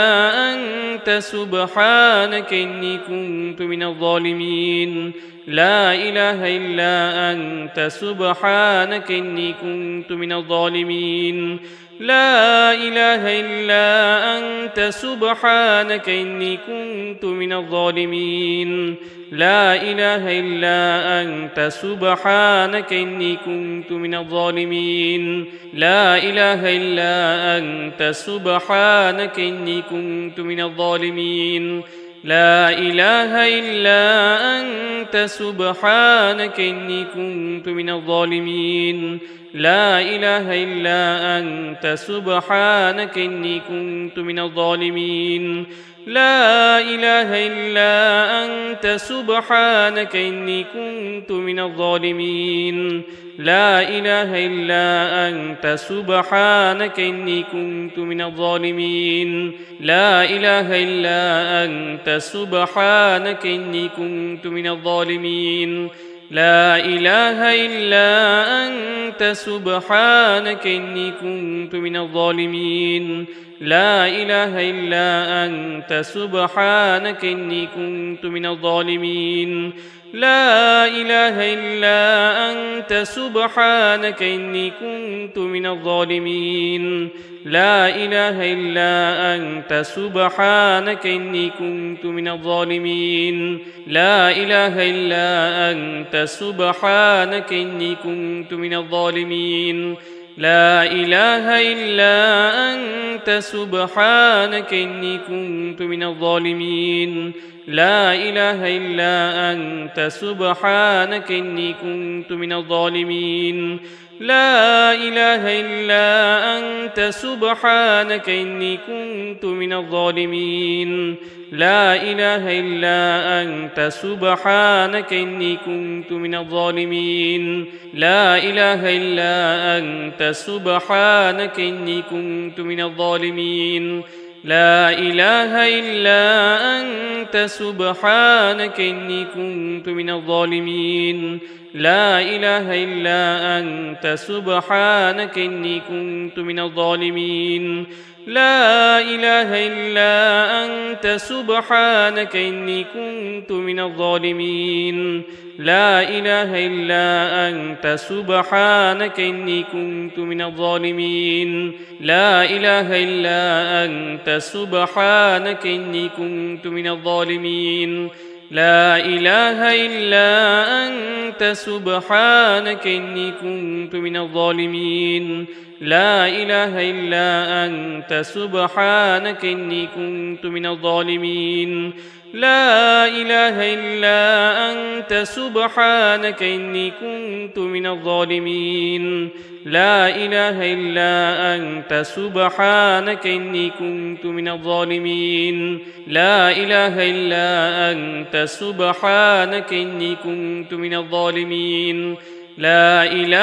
أنت سبحانك إني كنت من الظالمين لا إله إلا أنت سبحانك إني كنت من الظالمين لا إله إلا أنت سبحانك إني كنت من الظالمين لا إله إلا أنت سبحانك إني كنت من الظالمين لا إله إلا أنت سبحانك إني كنت من الظالمين لا إله إلا أنت سبحانك إني كنت من الظالمين لا إله إلا أنت سبحانك إني كنت من الظالمين لا إله إلا أنت سبحانك إني كنت من الظالمين لا إله إلا أنت سبحانك إني كنت من الظالمين لا إله إلا أنت سبحانك إني كنت من الظالمين لا إله إلا أنت سبحانك إني كنت من الظالمين لا إله إلا أنت سبحانك إني كنت من الظالمين لا إله إلا أنت سبحانك إني كنت من الظالمين لا إله إلا أنت سبحانك إني كنت من الظالمين لا إله إلا أنت سبحانك إني كنت من الظالمين لا إله إلا أنت سبحانك إني كنت من الظالمين لا إله إلا أنت سبحانك إني كنت من الظالمين لا إله إلا أنت سبحانك إني كنت من الظالمين لا إله إلا أنت سبحانك إني كنت من الظالمين لا إله إلا أنت سبحانك إني كنت من الظالمين لا إله إلا أنت سبحانك إني كنت من الظالمين لا إله إلا أنت سبحانك إني كنت من الظالمين لا إله إلا أنت سبحانك إني كنت من الظالمين لا إله إلا أنت سبحانك إني كنت من الظالمين لا إله إلا أنت سبحانك إني كنت من الظالمين لا إله إلا أنت سبحانك إني كنت من الظالمين لا إله إلا أنت سبحانك إني كنت من الظالمين لا إله إلا أنت سبحانك إني كنت من الظالمين لا إله إلا أنت سبحانك إني كنت من الظالمين لا إله إلا أنت سبحانك إني كنت من الظالمين لا إله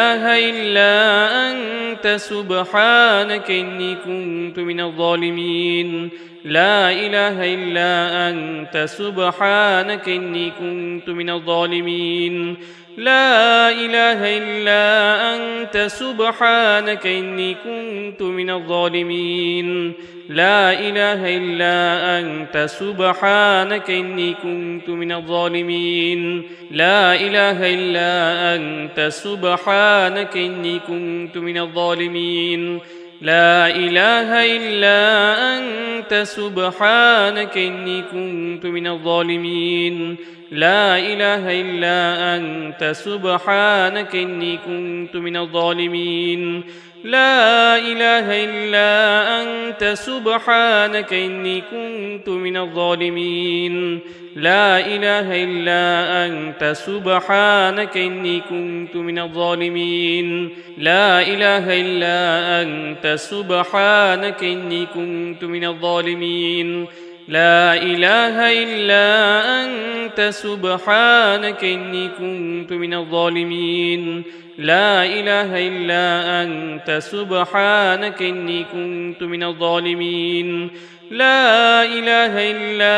إلا أنت سبحانك إني كنت من الظالمين لا إله إلا أنت سبحانك إني كنت من الظالمين لا إله إلا أنت سبحانك إني كنت من الظالمين لا إله إلا أنت سبحانك إني كنت من الظالمين لا إله إلا أنت سبحانك إني كنت من الظالمين لا إله إلا أنت سبحانك إني كنت من الظالمين لا إله إلا أنت سبحانك إني كنت من الظالمين لا إله إلا أنت سبحانك إني كنت من الظالمين لا إله إلا أنت سبحانك إني كنت من الظالمين لا إله إلا أنت سبحانك إني كنت من الظالمين لا إله إلا أنت سبحانك إني كنت من الظالمين لا إله إلا أنت سبحانك إني كنت من الظالمين لا إله إلا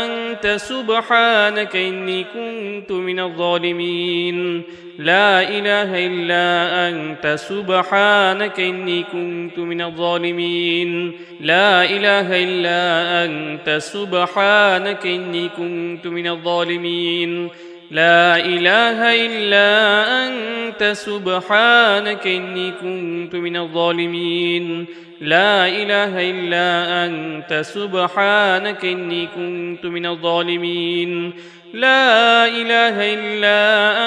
أنت سبحانك إني كنت من الظالمين لا إله إلا أنت سبحانك إني كنت من الظالمين لا إله إلا أنت سبحانك إني كنت من الظالمين لا إله إلا أنت سبحانك إني كنت من الظالمين لا إله إلا أنت سبحانك إني كنت من الظالمين لا إله إلا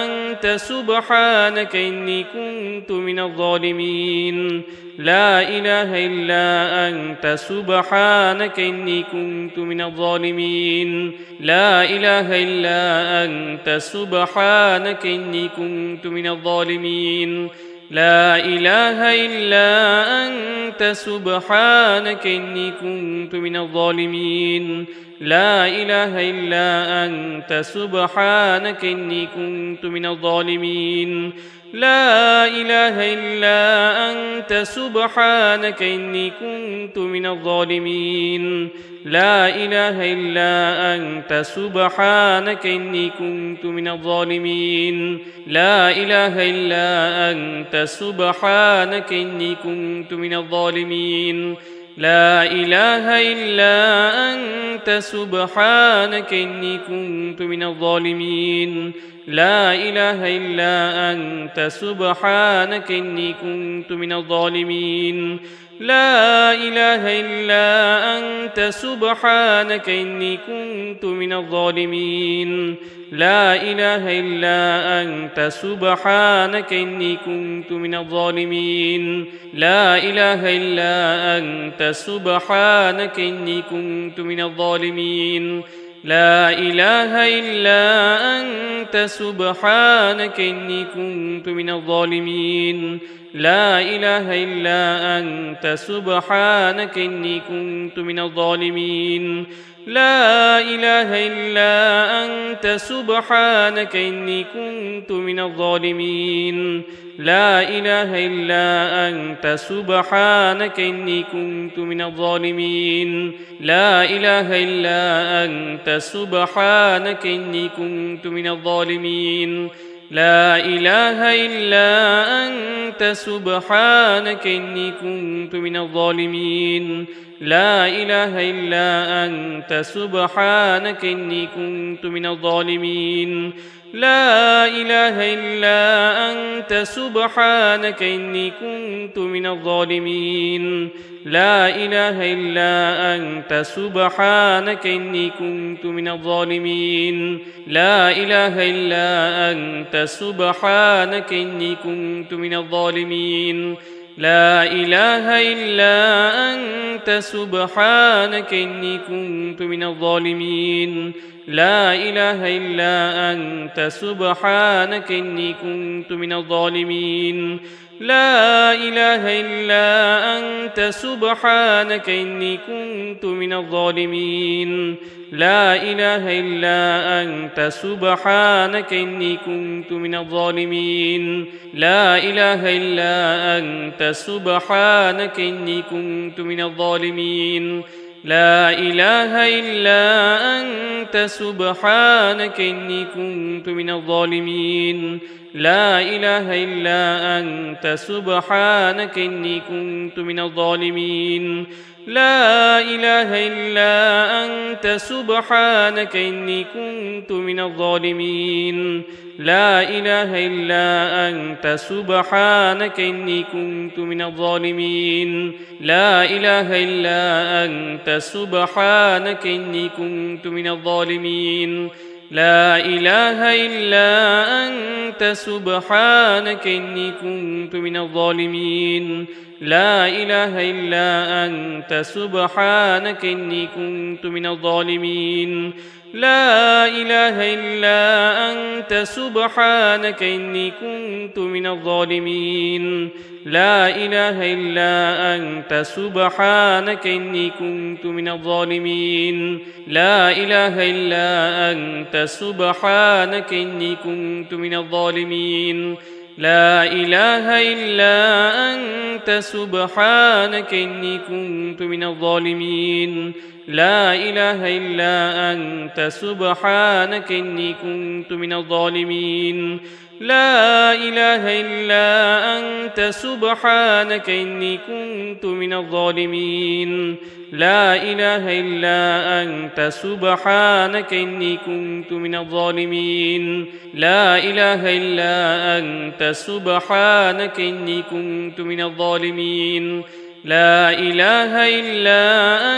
أنت سبحانك إني كنت من الظالمين لا إله إلا أنت سبحانك إني كنت من الظالمين لا إله إلا أنت سبحانك إني كنت من الظالمين لا إله إلا أنت سبحانك إني كنت من الظالمين لا إله إلا أنت سبحانك إني كنت من الظالمين لا إله إلا أنت سبحانك إني كنت من الظالمين لا إله إلا أنت سبحانك إني كنت من الظالمين لا إله إلا أنت سبحانك إني كنت من الظالمين لا إله إلا أنت سبحانك إني كنت من الظالمين لا إله إلا أنت سبحانك إني كنت من الظالمين لا إله إلا أنت سبحانك إني كنت من الظالمين لا إله إلا أنت سبحانك إني كنت من الظالمين لا إله إلا أنت سبحانك إني كنت من الظالمين لا إله إلا أنت سبحانك إني كنت من الظالمين لا إله إلا أنت سبحانك إني كنت من الظالمين لا إله إلا أنت سبحانك إني كنت من الظالمين لا إله إلا أنت سبحانك إني كنت من الظالمين لا إله إلا أنت سبحانك إني كنت من الظالمين لا إله إلا أنت سبحانك إني كنت من الظالمين لا إله إلا أنت سبحانك إني كنت من الظالمين لا إله إلا أنت سبحانك إني كنت من الظالمين لا إله إلا أنت سبحانك إني كنت من الظالمين لا إله إلا أنت سبحانك إني كنت من الظالمين لا إله إلا أنت سبحانك إني كنت من الظالمين لا إله إلا أنت سبحانك إني كنت من الظالمين لا إله إلا أنت سبحانك إني كنت من الظالمين لا إله إلا أنت سبحانك إني كنت من الظالمين لا إله إلا أنت سبحانك إني كنت من الظالمين لا إله إلا أنت سبحانك إني كنت من الظالمين لا إله إلا أنت سبحانك إني كنت من الظالمين لا إله إلا أنت سبحانك إني كنت من الظالمين لا إله إلا أنت سبحانك إني كنت من الظالمين لا إله إلا أنت سبحانك إني كنت من الظالمين لا إله إلا أنت سبحانك إني كنت من الظالمين لا إله إلا أنت سبحانك إني كنت من الظالمين لا إله إلا أنت سبحانك إني كنت من الظالمين لا إله إلا أنت سبحانك إني كنت من الظالمين لا إله إلا أنت سبحانك إني كنت من الظالمين لا إله إلا أنت سبحانك إني كنت من الظالمين لا إله إلا أنت سبحانك إني كنت من الظالمين لا إله إلا أنت سبحانك إني كنت من الظالمين لا إله إلا أنت سبحانك إني كنت من الظالمين لا إله إلا أنت سبحانك إني كنت من الظالمين لا إله إلا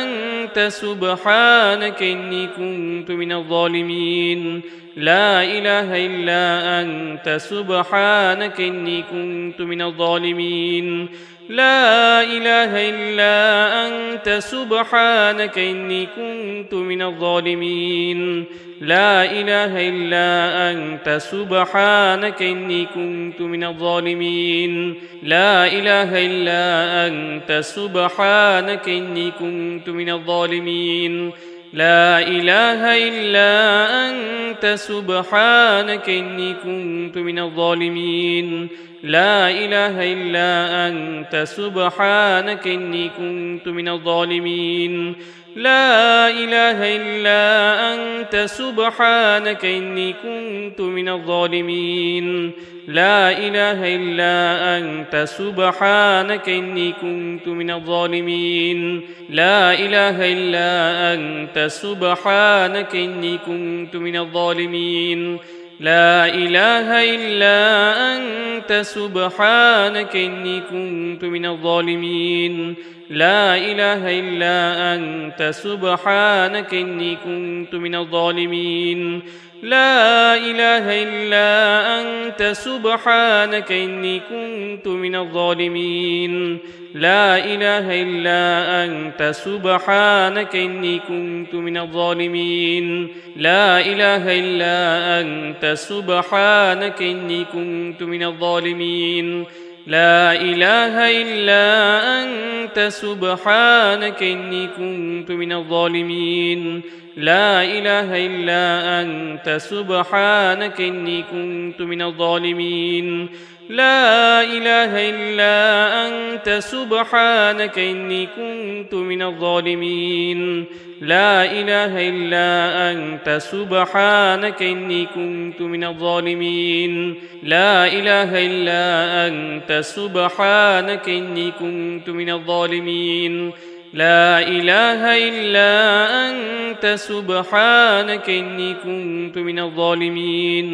أنت سبحانك إني كنت من الظالمين لا إله إلا أنت سبحانك إني كنت من الظالمين لا إله إلا أنت سبحانك إني كنت من الظالمين لا إله إلا أنت سبحانك إني كنت من الظالمين لا إله إلا أنت سبحانك إني كنت من الظالمين لا إله إلا أنت سبحانك إني كنت من الظالمين لا إله إلا أنت سبحانك إني كنت من الظالمين لا إله إلا أنت سبحانك إني كنت من الظالمين لا إله إلا أنت سبحانك إني كنت من الظالمين لا إله إلا أنت سبحانك إني كنت من الظالمين لا إله إلا أنت سبحانك إني كنت من الظالمين لا إله إلا أنت سبحانك إني كنت من الظالمين لا إله إلا أنت سبحانك إني كنت من الظالمين لا إله إلا أنت سبحانك إني كنت من الظالمين لا إله إلا أنت سبحانك إني كنت من الظالمين لا إله إلا أنت سبحانك إني كنت من الظالمين لا إله إلا أنت سبحانك إني كنت من الظالمين لا إله إلا أنت سبحانك إني كنت من الظالمين لا إله إلا أنت سبحانك إني كنت من الظالمين لا إله إلا أنت سبحانك إني كنت من الظالمين لا إله إلا أنت سبحانك إني كنت من الظالمين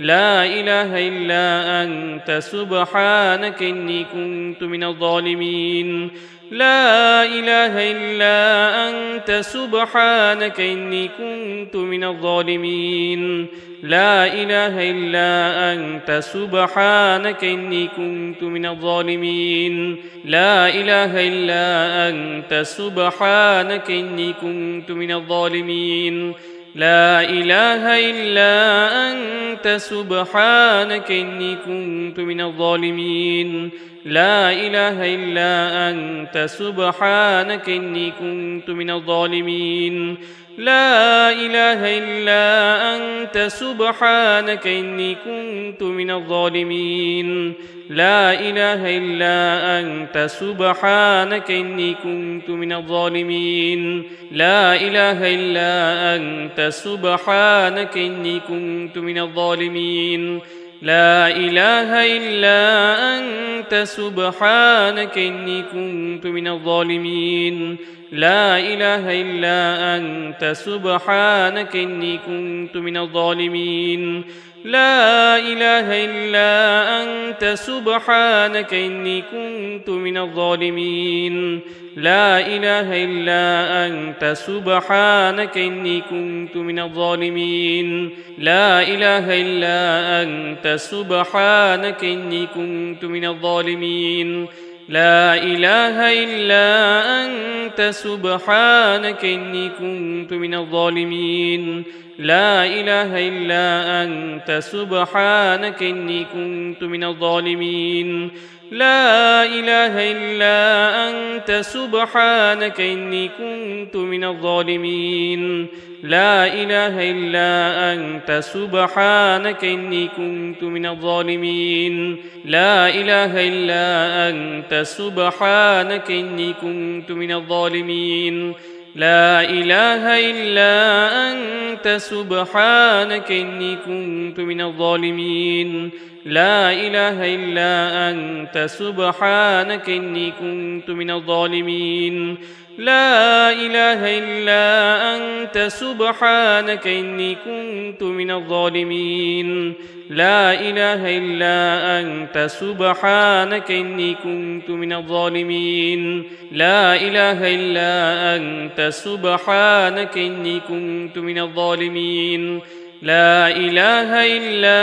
لا إله إلا أنت سبحانك إني كنت من الظالمين لا إله إلا أنت سبحانك إني كنت من الظالمين لا إله إلا أنت سبحانك إني كنت من الظالمين لا إله إلا أنت سبحانك إني كنت من الظالمين لا إله إلا أنت سبحانك إني كنت من الظالمين لا إله إلا أنت سبحانك إني كنت من الظالمين لا إله إلا أنت سبحانك إني كنت من الظالمين لا إله إلا أنت سبحانك إني كنت من الظالمين لا إله إلا أنت سبحانك إني كنت من الظالمين لا إله إلا أنت سبحانك إني كنت من الظالمين لا إله إلا أنت سبحانك إني كنت من الظالمين لا إله إلا أنت سبحانك إني كنت من الظالمين لا إله إلا أنت سبحانك إني كنت من الظالمين لا إله إلا أنت سبحانك إني كنت من الظالمين لا إله إلا أنت سبحانك إني كنت من الظالمين لا إله إلا أنت سبحانك إني كنت من الظالمين لا إله إلا أنت سبحانك إني كنت من الظالمين لا إله إلا أنت سبحانك إني كنت من الظالمين لا إله إلا أنت سبحانك إني كنت من الظالمين لا إله إلا أنت سبحانك إني كنت من الظالمين لا إله إلا أنت سبحانك إني كنت من الظالمين لا إله إلا أنت سبحانك إني كنت من الظالمين لا إله إلا أنت سبحانك إني كنت من الظالمين لا إله إلا أنت سبحانك إني كنت من الظالمين لا إله إلا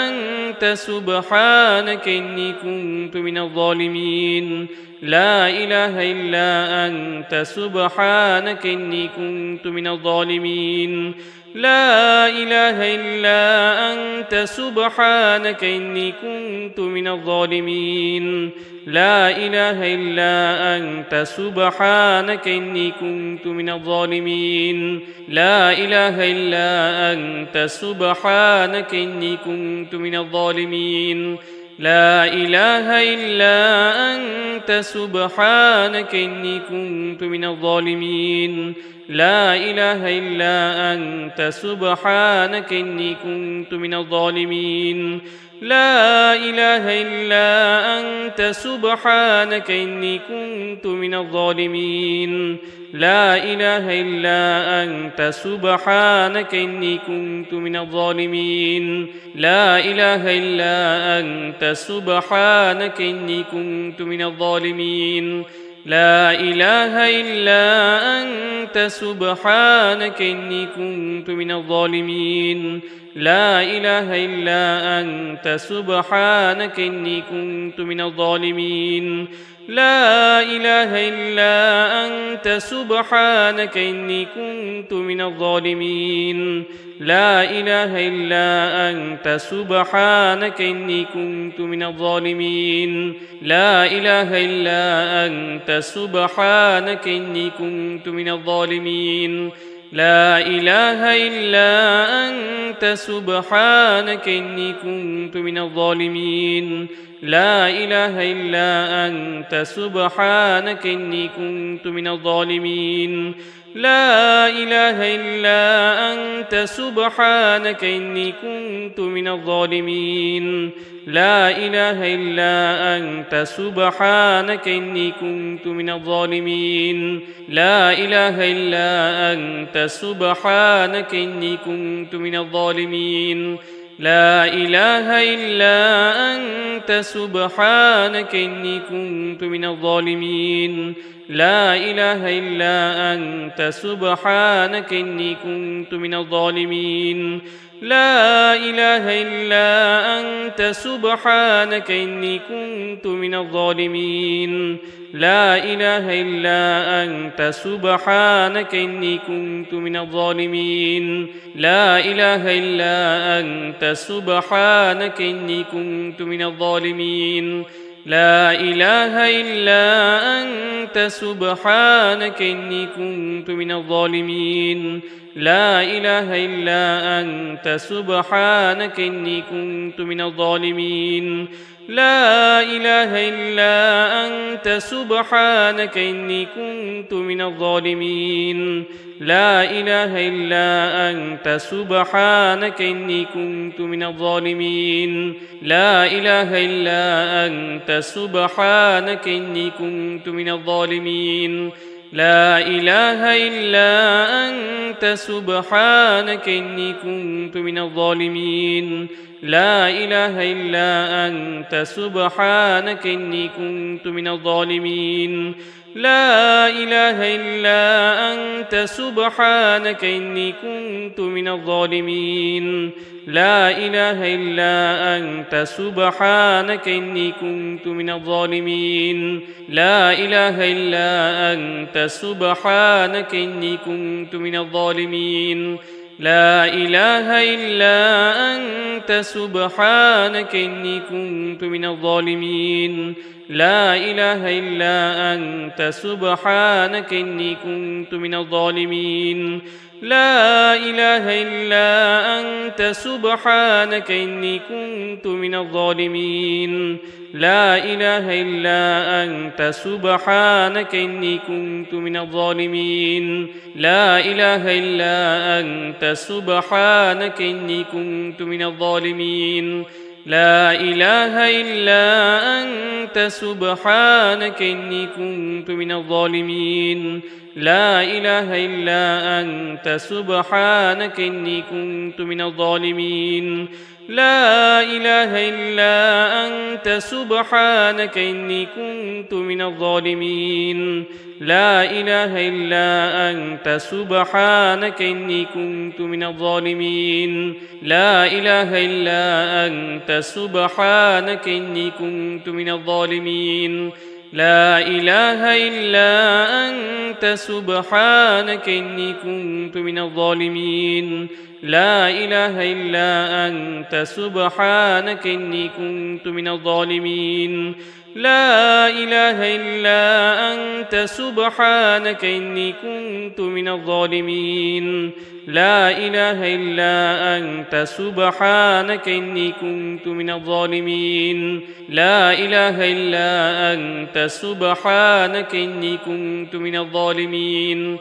أنت سبحانك إني كنت من الظالمين لا إله إلا أنت سبحانك إني كنت من الظالمين لا إله إلا أنت سبحانك إني كنت من الظالمين لا إله إلا أنت سبحانك إني كنت من الظالمين لا إله إلا أنت سبحانك إني كنت من الظالمين لا إله إلا أنت سبحانك إني كنت من الظالمين لا إله إلا أنت سبحانك إني كنت من الظالمين لا إله إلا أنت سبحانك إني كنت من الظالمين لا إله إلا أنت سبحانك إني كنت من الظالمين لا إله إلا أنت سبحانك إني كنت من الظالمين لا إله إلا أنت سبحانك إني كنت من الظالمين لا إله إلا أنت سبحانك إني كنت من الظالمين لا إله إلا أنت سبحانك إني كنت من الظالمين لا إله إلا أنت سبحانك إني كنت من الظالمين لا إله إلا أنت سبحانك إني كنت من الظالمين لا إله إلا أنت سبحانك إني كنت من الظالمين لا إله إلا أنت سبحانك إني كنت من الظالمين لا إله إلا أنت سبحانك إني كنت من الظالمين لا إله إلا أنت سبحانك إني كنت من الظالمين لا إله إلا أنت سبحانك إني كنت من الظالمين لا إله إلا أنت سبحانك إني كنت من الظالمين لا إله إلا أنت سبحانك إني كنت من الظالمين لا إله إلا أنت سبحانك إني كنت من الظالمين لا إله إلا أنت سبحانك إني كنت من الظالمين لا إله إلا أنت سبحانك إني كنت من الظالمين لا إله إلا أنت سبحانك إني كنت من الظالمين لا إله إلا أنت سبحانك إني كنت من الظالمين لا إله إلا أنت سبحانك إني كنت من الظالمين لا إله إلا أنت سبحانك إني كنت من الظالمين لا إله إلا أنت سبحانك إني كنت من الظالمين لا إله إلا أنت سبحانك إني كنت من الظالمين لا إله إلا أنت سبحانك إني كنت من الظالمين لا إله إلا أنت سبحانك إني كنت من الظالمين لا إله إلا أنت سبحانك إني كنت من الظالمين لا إله إلا أنت سبحانك إني كنت من الظالمين لا إله إلا أنت سبحانك إني كنت من الظالمين لا إله إلا أنت سبحانك إني كنت من الظالمين لا إله إلا أنت أنت سبحانك إني كنت من الظالمين لا إله إلا أنت سبحانك إني كنت من الظالمين لا إله إلا أنت سبحانك إني كنت من الظالمين لا إله إلا أنت سبحانك إني كنت من الظالمين لا إله إلا أنت سبحانك إني كنت من الظالمين لا إله إلا أنت سبحانك إني كنت من الظالمين لا إله إلا أنت سبحانك إني كنت من الظالمين لا إله إلا أنت سبحانك إني كنت من الظالمين لا إله إلا أنت سبحانك إني كنت من الظالمين لا إله إلا أنت سبحانك إني كنت من الظالمين لا إله إلا أنت سبحانك إني كنت من الظالمين لا إله إلا أنت سبحانك إني كنت من الظالمين لا إله إلا أنت سبحانك إني كنت من الظالمين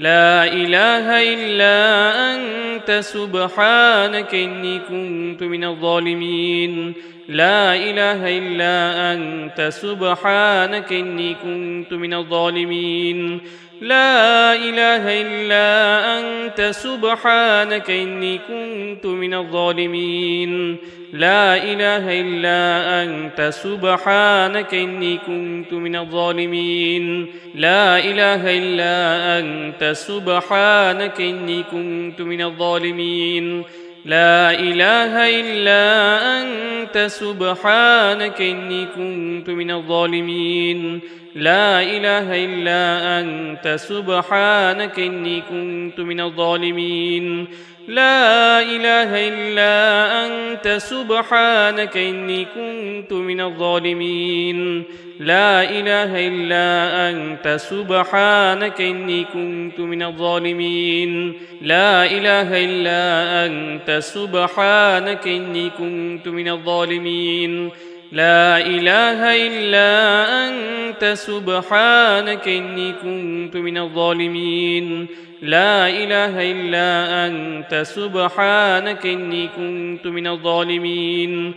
لا إله إلا أنت سبحانك إني كنت من الظالمين لا إله إلا أنت سبحانك إني كنت من الظالمين لا إله إلا أنت سبحانك إني كنت من الظالمين لا إله إلا أنت سبحانك إني كنت من الظالمين لا إله إلا أنت سبحانك إني كنت من الظالمين لا إله إلا أنت سبحانك إني كنت من الظالمين لا إله إلا أنت سبحانك إني كنت من الظالمين لا إله إلا أنت سبحانك إني كنت من الظالمين لا إله إلا أنت سبحانك إني كنت من الظالمين لا إله إلا أنت سبحانك إني كنت من الظالمين لا إله إلا أنت سبحانك إني كنت من الظالمين لا إله إلا أنت سبحانك إني كنت من الظالمين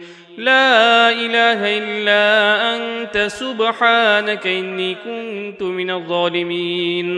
لا إله إلا أنت سبحانك إني كنت من الظالمين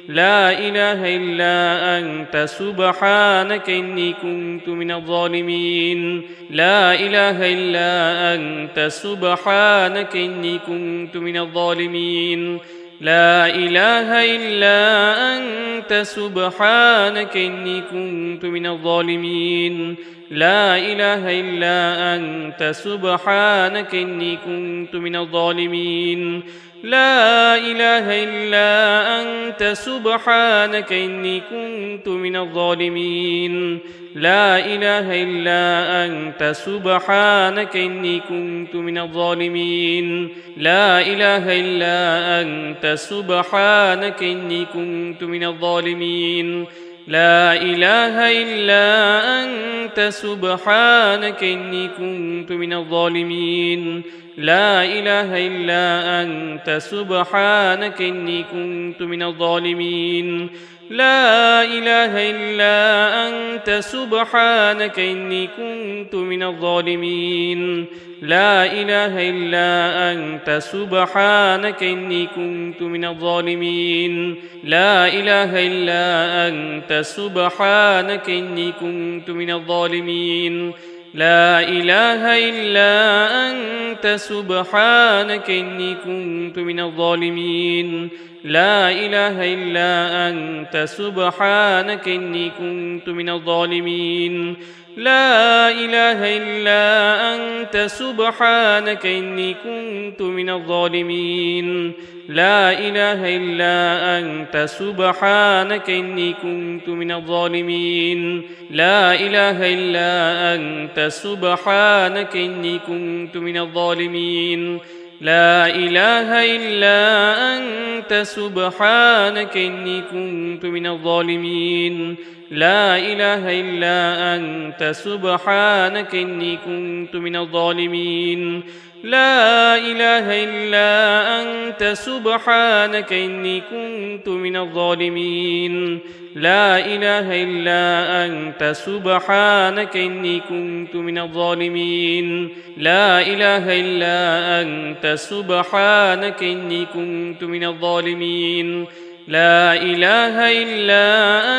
لا إله إلا أنت سبحانك إني كنت من الظالمين لا إله إلا أنت سبحانك إني كنت من الظالمين لا إله إلا أنت سبحانك إني كنت من الظالمين لا إله إلا أنت سبحانك إني كنت من الظالمين لا إله إلا أنت سبحانك إني كنت من الظالمين لا إله إلا أنت سبحانك إني كنت من الظالمين لا إله إلا أنت سبحانك إني كنت من الظالمين لا إله إلا أنت سبحانك إني كنت من الظالمين لا إله إلا أنت سبحانك إني كنت من الظالمين لا إله إلا أنت سبحانك إني كنت من الظالمين لا إله إلا أنت سبحانك إني كنت من الظالمين لا إله إلا أنت سبحانك إني كنت من الظالمين لا إله إلا أنت سبحانك إني كنت من الظالمين لا إله إلا أنت سبحانك إني كنت من الظالمين لا إله إلا أنت سبحانك إني كنت من الظالمين لا إله إلا أنت سبحانك إني كنت من الظالمين لا إله إلا أنت سبحانك إني كنت من الظالمين لا إله إلا أنت سبحانك إني كنت من الظالمين لا إله إلا أنت سبحانك إني كنت من الظالمين لا إله إلا أنت سبحانك إني كنت من الظالمين لا إله إلا أنت سبحانك إني كنت من الظالمين لا إله إلا أنت سبحانك إني كنت من الظالمين لا إله إلا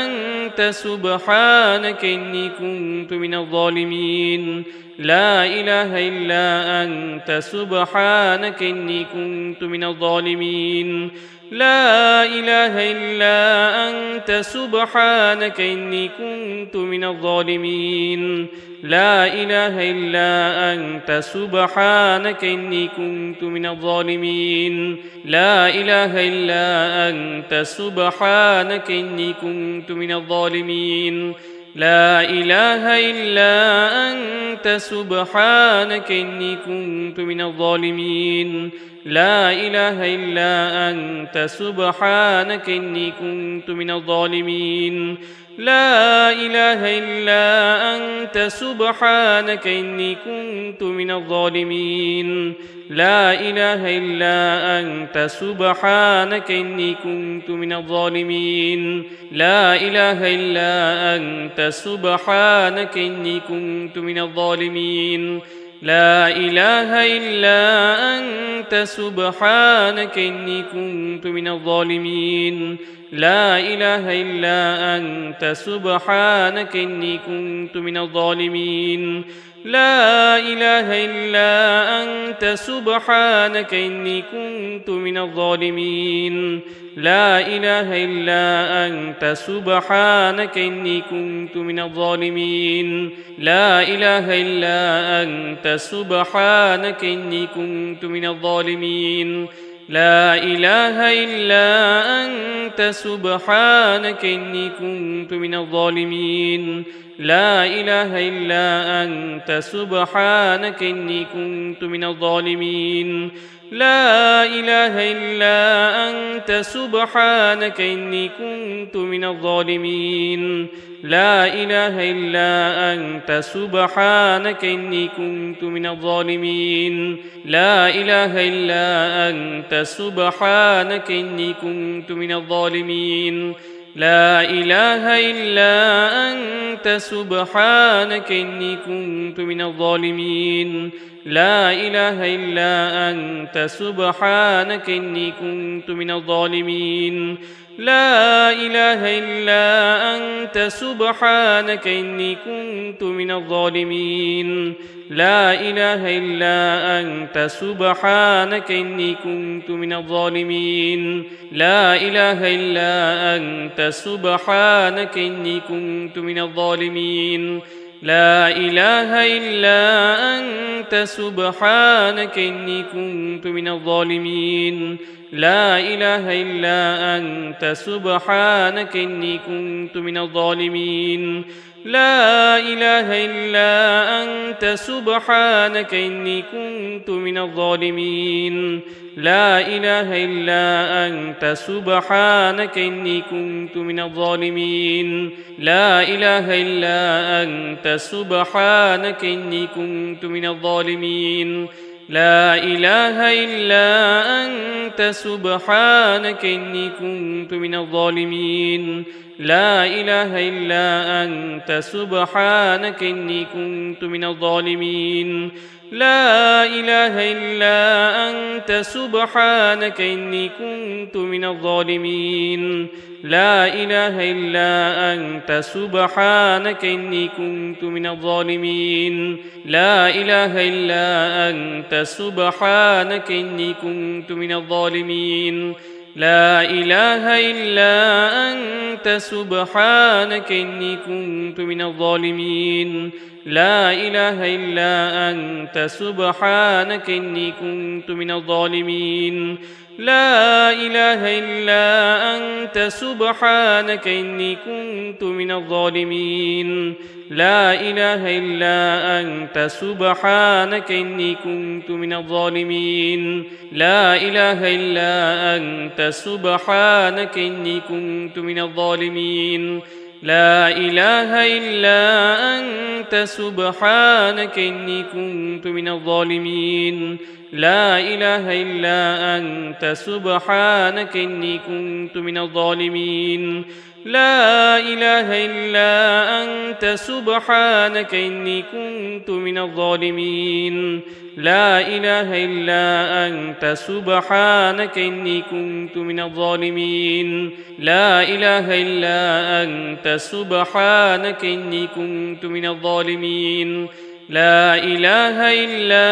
أنت سبحانك إني كنت من الظالمين لا إله إلا أنت سبحانك إني كنت من الظالمين لا إله إلا أنت سبحانك إني كنت من الظالمين لا إله إلا أنت سبحانك إني كنت من الظالمين لا إله إلا أنت سبحانك إني كنت من الظالمين لا إله إلا أنت سبحانك إني كنت من الظالمين لا إله إلا أنت سبحانك إني كنت من الظالمين لا إله إلا أنت سبحانك إني كنت من الظالمين لا إله إلا أنت سبحانك إني كنت من الظالمين لا إله إلا أنت سبحانك إني كنت من الظالمين لا إله إلا أنت سبحانك إني كنت من الظالمين لا إله إلا أنت سبحانك إني كنت من الظالمين لا إله إلا أنت سبحانك إني كنت من الظالمين لا إله إلا أنت سبحانك إني كنت من الظالمين لا إله إلا أنت سبحانك إني كنت من الظالمين لا إله إلا أنت سبحانك إني كنت من الظالمين لا إله إلا أنت سبحانك إني كنت من الظالمين لا إله إلا أنت سبحانك إني كنت من الظالمين لا إله إلا أنت سبحانك إني كنت من الظالمين لا إله إلا أنت سبحانك إني كنت من الظالمين لا إله إلا أنت سبحانك إني كنت من الظالمين لا إله إلا أنت سبحانك إني كنت من الظالمين لا إله إلا أنت سبحانك إني كنت من الظالمين لا إله إلا أنت سبحانك إني كنت من الظالمين لا إله إلا أنت سبحانك إني كنت من الظالمين لا إله إلا أنت سبحانك إني كنت من الظالمين لا إله إلا أنت سبحانك إني كنت من الظالمين لا إله إلا أنت سبحانك إني كنت من الظالمين لا إله إلا أنت سبحانك إني كنت من الظالمين لا إله إلا أنت سبحانك إني كنت من الظالمين لا إله إلا أنت سبحانك إني كنت من الظالمين لا إله إلا أنت سبحانك إني كنت من الظالمين لا إله إلا أنت سبحانك إني كنت من الظالمين لا إله إلا أنت سبحانك إني كنت من الظالمين لا إله إلا أنت سبحانك إني كنت من الظالمين لا إله إلا أنت سبحانك إني كنت من الظالمين لا إله إلا أنت سبحانك إني كنت من الظالمين لا إله إلا أنت سبحانك إني كنت من الظالمين لا إله إلا أنت سبحانك إني كنت من الظالمين لا إله إلا أنت سبحانك إني كنت من الظالمين لا إله إلا أنت سبحانك إني كنت من الظالمين لا إله إلا أنت سبحانك إني كنت من الظالمين لا إله إلا أنت سبحانك إني كنت من الظالمين لا إله إلا أنت سبحانك إني كنت من الظالمين لا إله إلا أنت سبحانك إني كنت من الظالمين لا إله إلا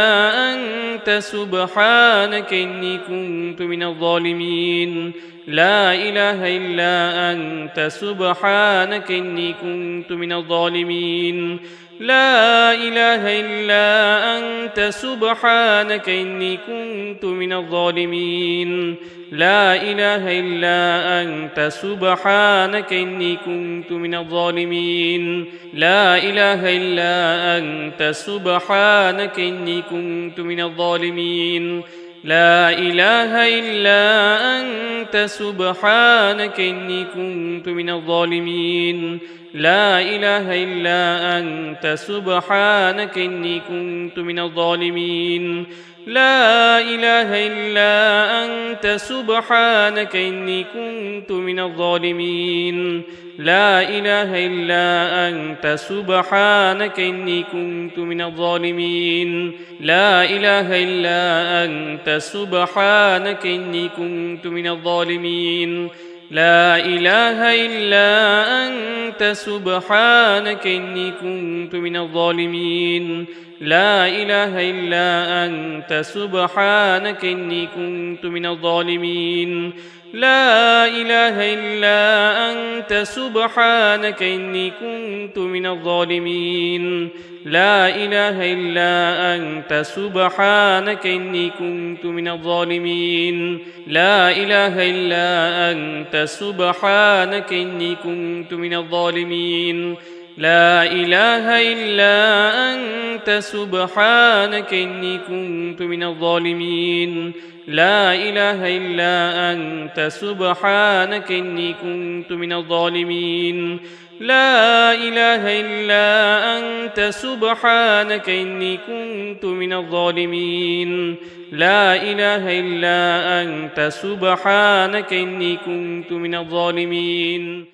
أنت سبحانك إني كنت من الظالمين لا إله إلا أنت سبحانك إني كنت من الظالمين لا إله إلا أنت سبحانك إني كنت من الظالمين لا إله إلا أنت سبحانك إني كنت من الظالمين لا إله إلا أنت سبحانك إني كنت من الظالمين لا إله إلا أنت سبحانك إني كنت من الظالمين لا إله إلا أنت سبحانك إني كنت من الظالمين لا إله إلا أنت سبحانك إني كنت من الظالمين لا إله إلا أنت سبحانك إني كنت من الظالمين لا إله إلا أنت سبحانك إني كنت من الظالمين لا إله إلا أنت سبحانك إني كنت من الظالمين لا إله إلا أنت سبحانك إني كنت من الظالمين لا إله إلا أنت سبحانك إني كنت من الظالمين لا إله إلا أنت سبحانك إني كنت من الظالمين لا إله إلا أنت سبحانك إني كنت من الظالمين لا إله إلا أنت سبحانك إني كنت من الظالمين لا إله إلا أنت سبحانك إني كنت من الظالمين لا إله إلا أنت سبحانك إني كنت من الظالمين لا إله إلا أنت سبحانك إني كنت من الظالمين